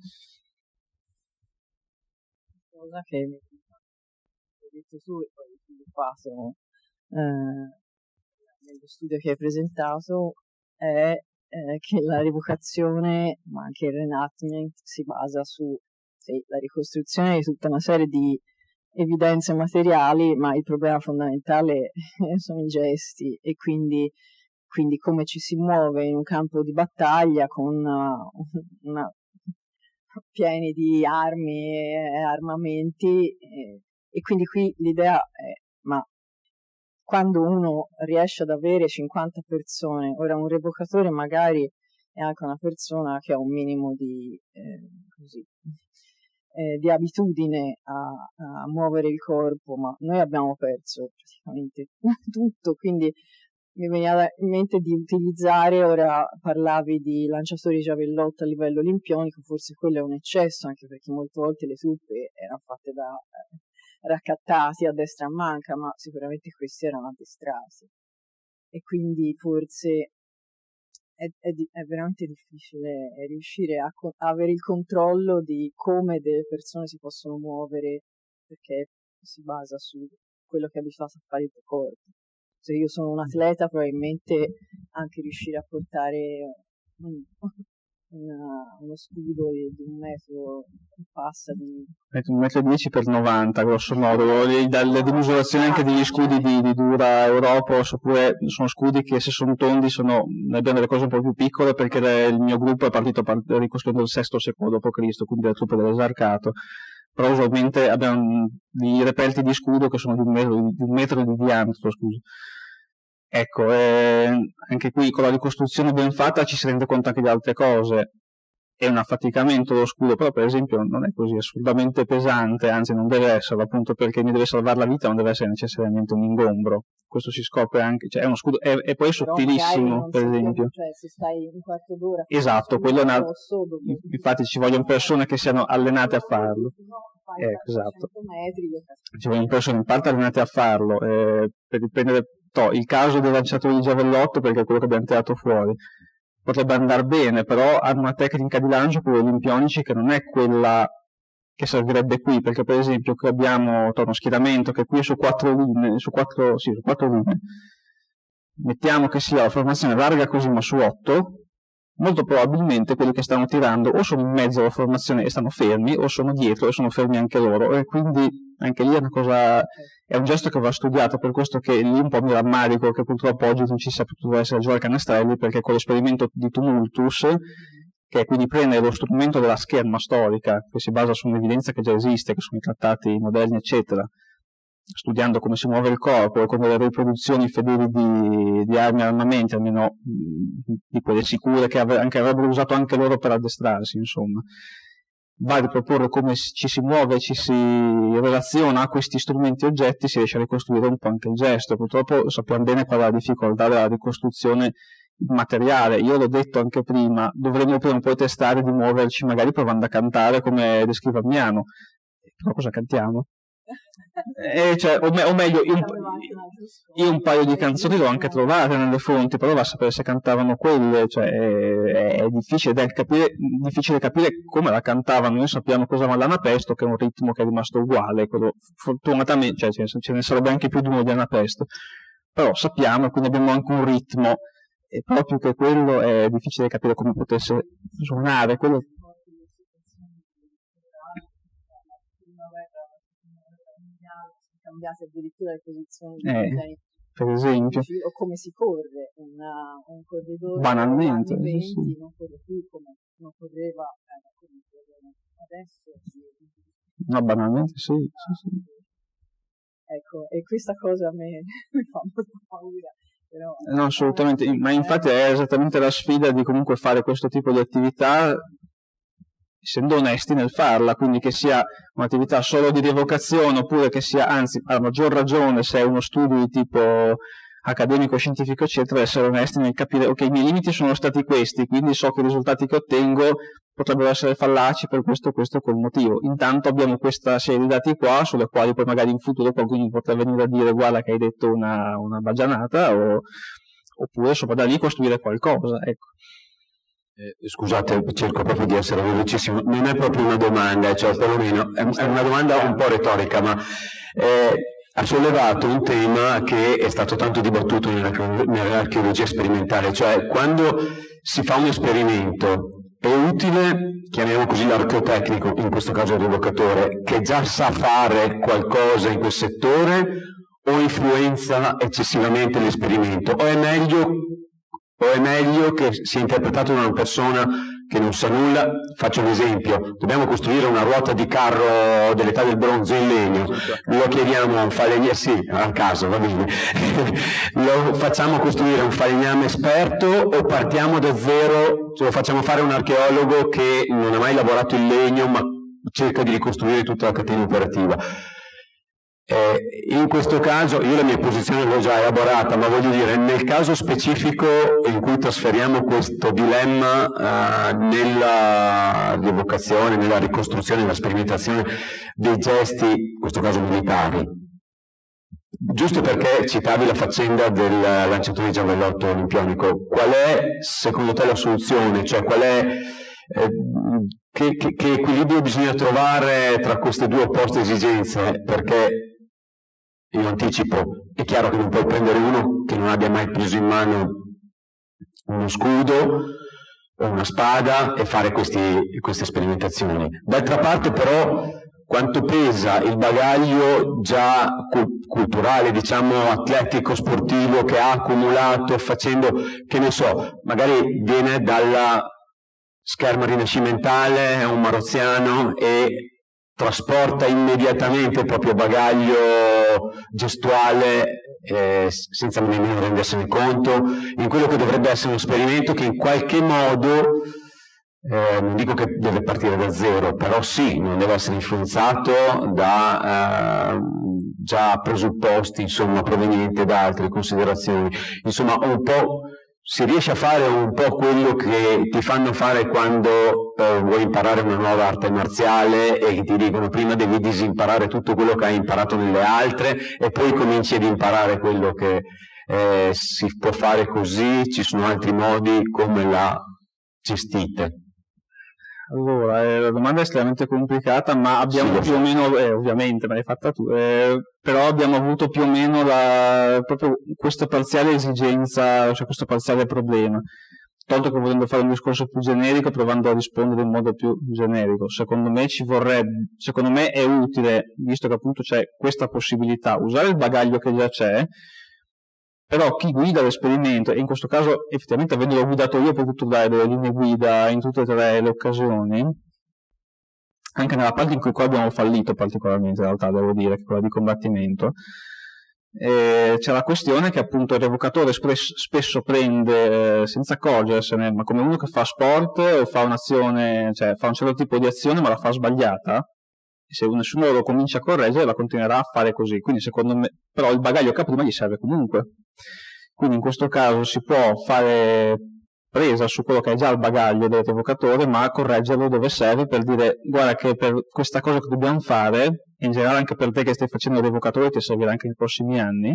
Cosa che mi hai detto tu e poi sviluppato nello studio che hai presentato è che la rievocazione, ma anche il reenactment, si basa su la ricostruzione di tutta una serie di evidenze materiali, ma il problema fondamentale sono i gesti e quindi come ci si muove in un campo di battaglia con pieni di armi e armamenti e quindi qui l'idea è ma quando uno riesce ad avere 50 persone, ora un rievocatore magari è anche una persona che ha un minimo di abitudine a muovere il corpo, ma noi abbiamo perso praticamente tutto, quindi mi veniva in mente di utilizzare, ora parlavi di lanciatori di giavellotto a livello olimpionico, forse quello è un eccesso, anche perché molte volte le truppe erano fatte da raccattati a destra e a manca, ma sicuramente questi erano addestrati e quindi forse è veramente difficile riuscire a avere il controllo di come delle persone si possono muovere, perché si basa su quello che è abituato a fare il tuo corpo. Se io sono un atleta, probabilmente anche riuscire a portare uno scudo di 1 metro e passa di 1,10 per 90 grosso modo, dalle misurazioni anche degli scudi di Dura Europa, oppure sono scudi che se sono tondi ne abbiamo delle cose un po' più piccole perché il mio gruppo è partito ricostruendo il VI secolo d.C., quindi le truppe dell'Esarcato, però usualmente abbiamo dei reperti di scudo che sono di 1 metro di diametro, scusa. Ecco, anche qui con la ricostruzione ben fatta ci si rende conto anche di altre cose. È un affaticamento lo scudo, però per esempio non è così assolutamente pesante, anzi non deve esserlo, appunto perché mi deve salvare la vita, non deve essere necessariamente un ingombro. Questo si scopre anche, cioè è uno scudo, è poi sottilissimo, per esempio. Cioè se stai un quarto d'ora... Esatto, quello infatti ci vogliono persone che siano allenate a farlo. Esatto. Ci vogliono persone in parte allenate a farlo, per riprendere il caso del lanciatore di giavellotto, perché è quello che abbiamo tirato fuori. Potrebbe andare bene, però hanno una tecnica di lancio con gli olimpionici che non è quella che servirebbe qui, perché per esempio qui abbiamo uno schieramento che qui è su 4 linee, mettiamo che sia la formazione larga così ma su 8, molto probabilmente quelli che stanno tirando o sono in mezzo alla formazione e stanno fermi, o sono dietro e sono fermi anche loro, e quindi anche lì è un gesto che va studiato, per questo che lì un po' mi rammarico che purtroppo oggi non ci sia potuto essere Giovanni Canestrelli, perché con l'esperimento di Tumultus, che è quindi prendere lo strumento della scherma storica, che si basa su un'evidenza che già esiste, che sono i trattati moderni eccetera, studiando come si muove il corpo e con delle riproduzioni fedeli di armi e armamenti, almeno di quelle sicure che avrebbero usato anche loro per addestrarsi, insomma. Va a riproporre come ci si muove, ci si relaziona a questi strumenti e oggetti, si riesce a ricostruire un po' anche il gesto. Purtroppo sappiamo bene qual è la difficoltà della ricostruzione materiale. Io l'ho detto anche prima, dovremmo prima o poi testare di muoverci magari provando a cantare come descrive Miano. Però cosa cantiamo? Cioè, o meglio, io un paio di canzoni l'ho anche trovate nelle fonti, però va a sapere se cantavano quelle, cioè è difficile capire come la cantavano. Noi sappiamo cosa va l'Anapesto, che è un ritmo che è rimasto uguale, quello, fortunatamente, cioè, ce ne sarebbe anche più di uno di Anapesto, però sappiamo, quindi abbiamo anche un ritmo, e proprio che quello è difficile capire come potesse suonare. Quello... cambiate addirittura le posizioni per esempio, o come si corre un corridore banalmente anni 20 sì. non corre più come non correva adesso no, banalmente sì. Ecco, e questa cosa a me mi fa molta paura, però, no, assolutamente, ma infatti è esattamente la sfida di comunque fare questo tipo di attività essendo onesti nel farla, quindi che sia un'attività solo di rievocazione, oppure che sia, anzi, a maggior ragione se è uno studio di tipo accademico, scientifico, eccetera, essere onesti nel capire, ok, i miei limiti sono stati questi, quindi so che i risultati che ottengo potrebbero essere fallaci per questo quel motivo. Intanto abbiamo questa serie di dati qua, sulle quali poi magari in futuro qualcuno potrà venire a dire guarda che hai detto una baggianata, oppure sopra da lì costruire qualcosa, ecco. Scusate, cerco proprio di essere velocissimo, non è proprio una domanda, cioè perlomeno è una domanda un po' retorica, ma ha sollevato un tema che è stato tanto dibattuto nell'archeologia sperimentale, cioè quando si fa un esperimento è utile, chiamiamo così l'archeotecnico, in questo caso il rievocatore, che già sa fare qualcosa in quel settore, o influenza eccessivamente l'esperimento, o è meglio che sia interpretato da una persona che non sa nulla. Faccio un esempio: dobbiamo costruire una ruota di carro dell'età del bronzo in legno, lo chiediamo a un falegname, sì, a caso, va bene, lo facciamo costruire a un falegname esperto o partiamo da zero, ce lo facciamo fare a un archeologo che non ha mai lavorato in legno ma cerca di ricostruire tutta la catena operativa? In questo caso io la mia posizione l'ho già elaborata, ma voglio dire, nel caso specifico in cui trasferiamo questo dilemma nella rievocazione, nella ricostruzione, nella sperimentazione dei gesti, in questo caso militari, giusto perché citavi la faccenda del lanciatore di giavellotto olimpionico, qual è secondo te la soluzione? Cioè qual è che equilibrio bisogna trovare tra queste due opposte esigenze? Perché io anticipo, è chiaro che non puoi prendere uno che non abbia mai preso in mano uno scudo o una spada e fare queste sperimentazioni. D'altra parte però quanto pesa il bagaglio già culturale, diciamo atletico, sportivo che ha accumulato facendo, che ne so, magari viene dalla scherma rinascimentale, è un maroziano e trasporta immediatamente il proprio bagaglio gestuale senza nemmeno rendersene conto in quello che dovrebbe essere un esperimento che in qualche modo, non dico che deve partire da zero, però sì, non deve essere influenzato da già presupposti, insomma, provenienti da altre considerazioni. Insomma, un po' si riesce a fare un po' quello che ti fanno fare quando vuoi imparare una nuova arte marziale e ti dicono prima devi disimparare tutto quello che hai imparato nelle altre e poi cominci ad imparare quello che si può fare così, ci sono altri modi, come la gestite? Allora, la domanda è estremamente complicata, ma abbiamo più o meno, ovviamente, me l'hai fatta tu, però abbiamo avuto più o meno proprio questa parziale esigenza, cioè questo parziale problema. Tolto che volendo fare un discorso più generico, provando a rispondere in modo più generico, secondo me è utile, visto che appunto c'è questa possibilità, usare il bagaglio che già c'è, però chi guida l'esperimento, e in questo caso effettivamente avendolo guidato io ho potuto dare delle linee guida in tutte e tre le occasioni, anche nella parte in cui qua abbiamo fallito particolarmente, in realtà devo dire, che è quella di combattimento. C'è la questione che appunto il revocatore spesso prende senza accorgersene, ma come uno che fa sport o fa un'azione, cioè fa un certo tipo di azione ma la fa sbagliata, e se nessuno lo comincia a correggere la continuerà a fare così, quindi secondo me però il bagaglio che ha prima gli serve comunque, quindi in questo caso si può fare presa su quello che è già il bagaglio del revocatore, ma correggerlo dove serve, per dire guarda che per questa cosa che dobbiamo fare, in generale anche per te che stai facendo il revocatore ti servirà anche nei prossimi anni,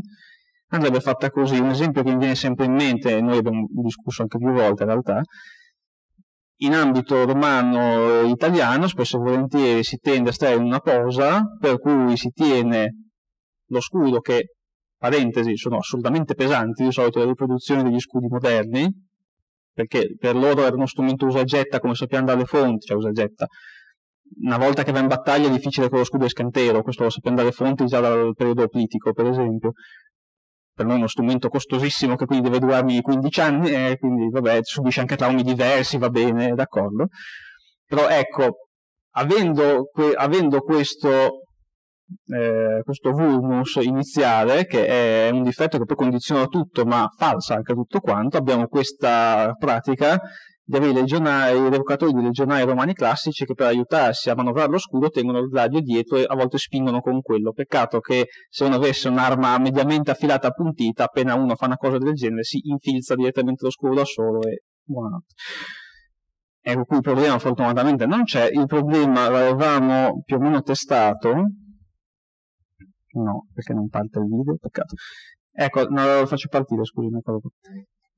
andrebbe fatta così. Un esempio che mi viene sempre in mente, e noi abbiamo discusso anche più volte in realtà, in ambito romano-italiano spesso e volentieri si tende a stare in una posa per cui si tiene lo scudo, che parentesi sono assolutamente pesanti di solito le riproduzioni degli scudi moderni, perché per loro era uno strumento usa e getta, come sappiamo dalle fonti, cioè usa e getta. Una volta che va in battaglia è difficile che lo scudo è scantero, questo lo sappiamo dalle fonti già dal periodo oplitico, per esempio. Per noi è uno strumento costosissimo che quindi deve durarmi 15 anni, e quindi vabbè, subisce anche traumi diversi, va bene, d'accordo. Però ecco, avendo questo vulnus iniziale, che è un difetto che poi condiziona tutto ma falsa anche tutto quanto, abbiamo questa pratica di avere i revocatori di legionari romani classici che per aiutarsi a manovrare lo scudo tengono il gladio dietro e a volte spingono con quello. Peccato che se uno avesse un'arma mediamente affilata appuntita, appena uno fa una cosa del genere si infilza direttamente lo scudo da solo e buonanotte. Ecco, qui il problema fortunatamente non c'è. Il problema l'avevamo più o meno testato. No, perché non parte il video, peccato. Ecco, no, lo faccio partire, scusi.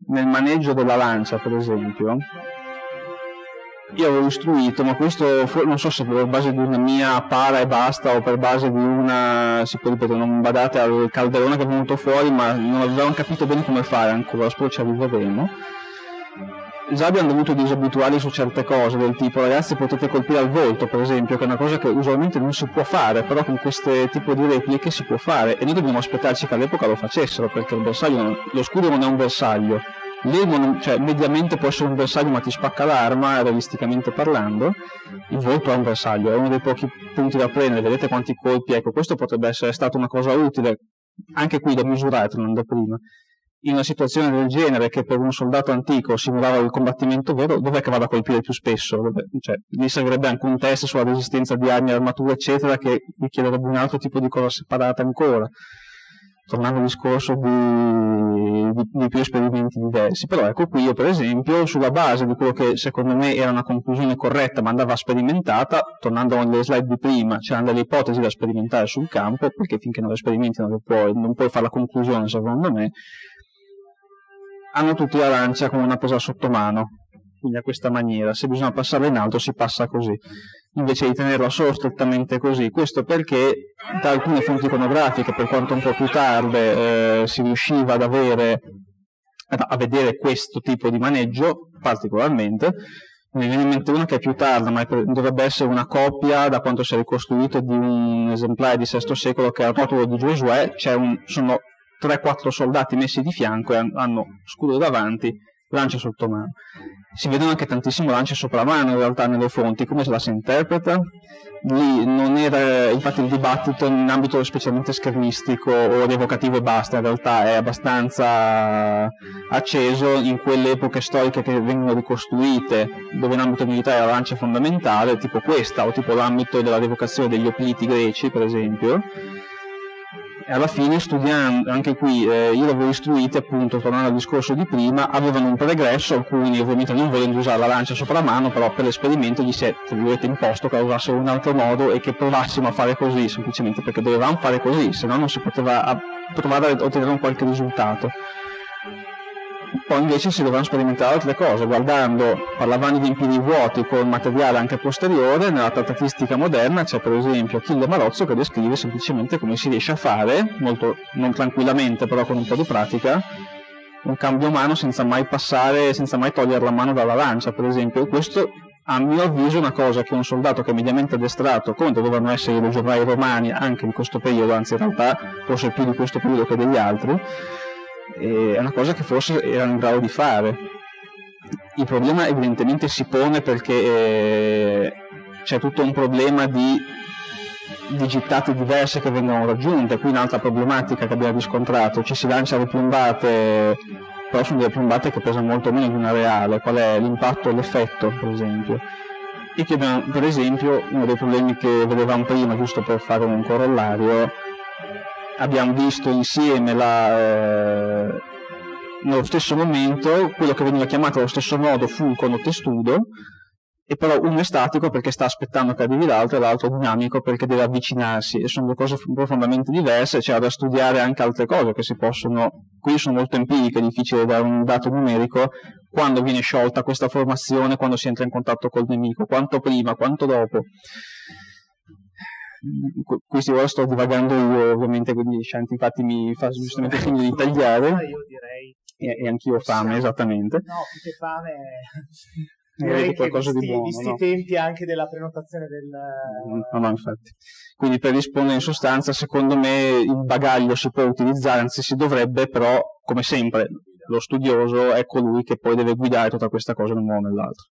Nel maneggio della lancia, per esempio, io avevo istruito, ma questo non so se per base di una mia para e basta o per base di una, si può ripetere, non badate al calderone che è venuto fuori, ma non avevamo capito bene come fare ancora, spero ci arriveremo. Già abbiamo dovuto disabituarli su certe cose, del tipo ragazzi potete colpire al volto per esempio, che è una cosa che usualmente non si può fare, però con questo tipo di repliche si può fare, e noi dobbiamo aspettarci che all'epoca lo facessero, perché il bersaglio lo scudo non è un bersaglio, l'elmo cioè mediamente può essere un bersaglio ma ti spacca l'arma realisticamente parlando, il volto è un bersaglio, è uno dei pochi punti da prendere, vedete quanti colpi, ecco questo potrebbe essere stata una cosa utile anche qui da misurare, tornando prima. In una situazione del genere, che per un soldato antico simulava il combattimento vero, dov'è che vado a colpire più spesso? Cioè, lì servirebbe anche un test sulla resistenza di armi, armature, eccetera, che richiederebbe un altro tipo di cosa separata ancora. Tornando al discorso di più esperimenti diversi. Però ecco qui io per esempio, sulla base di quello che secondo me era una conclusione corretta ma andava sperimentata, tornando alle slide di prima, c'erano delle ipotesi da sperimentare sul campo, perché finché non le sperimenti non puoi fare la conclusione secondo me. Hanno tutti la lancia con una presa sotto mano, quindi a questa maniera, se bisogna passarla in alto si passa così, invece di tenerla solo strettamente così. Questo perché da alcune fonti iconografiche, per quanto un po' più tarde, si riusciva a vedere questo tipo di maneggio particolarmente. Mi viene in mente una che è più tarda, ma dovrebbe essere una copia, da quanto si è ricostruito, di un esemplare di VI secolo che è il rotolo di Giosuè. Sono 3-4 soldati messi di fianco e hanno scudo davanti, lancia sotto mano. Si vedono anche tantissimo lance sopra mano in realtà nelle fonti. Come se la si interpreta? Lì non era, infatti il dibattito in ambito specialmente schermistico o rievocativo e basta, in realtà è abbastanza acceso in quelle epoche storiche che vengono ricostruite, dove in ambito militare la lancia è fondamentale, tipo questa, o tipo l'ambito della rievocazione degli opliti greci per esempio. E alla fine, studiando anche qui, io l'avevo istruiti, appunto, tornando al discorso di prima, avevano un pregresso, alcuni ovviamente non volendo usare la lancia sopra la mano, però per l'esperimento gli si è imposto che la usassero in un altro modo e che provassimo a fare così, semplicemente perché dovevamo fare così, se no non si poteva provare a ottenere un qualche risultato. Poi invece si dovranno sperimentare altre cose, parlavamo di empiri vuoti con materiale anche posteriore. Nella trattatistica moderna c'è per esempio Achille Marozzo che descrive semplicemente come si riesce a fare, molto non tranquillamente però con un po' di pratica, un cambio mano senza mai togliere la mano dalla lancia, per esempio. E questo, a mio avviso, è una cosa che un soldato che è mediamente addestrato, come dovevano essere i legionari romani anche di questo periodo, anzi in realtà forse più di questo periodo che degli altri, è una cosa che forse erano in grado di fare. Il problema evidentemente si pone perché c'è tutto un problema di gittate diverse che vengono raggiunte. Qui un'altra problematica che abbiamo riscontrato: ci si lancia le piombate, però sono delle piombate che pesano molto meno di una reale. Qual è l'impatto e l'effetto, per esempio? E che abbiamo, per esempio, uno dei problemi che vedevamo prima, giusto per fare un corollario, abbiamo visto insieme nello stesso momento quello che veniva chiamato allo stesso modo fulcro o testudo, e però uno è statico perché sta aspettando che arrivi l'altro, e l'altro è dinamico perché deve avvicinarsi, e sono due cose profondamente diverse. C'è da studiare anche altre cose che si possono, qui sono molto empiriche, è difficile dare un dato numerico: quando viene sciolta questa formazione, quando si entra in contatto col nemico, quanto prima, quanto dopo. Questi ora sto divagando io, ovviamente, quindi Shanti infatti mi fa giustamente segno di tagliare. Io direi e anch'io ho fame, esattamente. No, più che fame direi che qualcosa di buono, visti no? I tempi anche della prenotazione del... No, infatti. Quindi, per rispondere in sostanza, secondo me il bagaglio si può utilizzare, anzi si dovrebbe, però come sempre lo studioso è colui che poi deve guidare tutta questa cosa in un modo o nell'altro.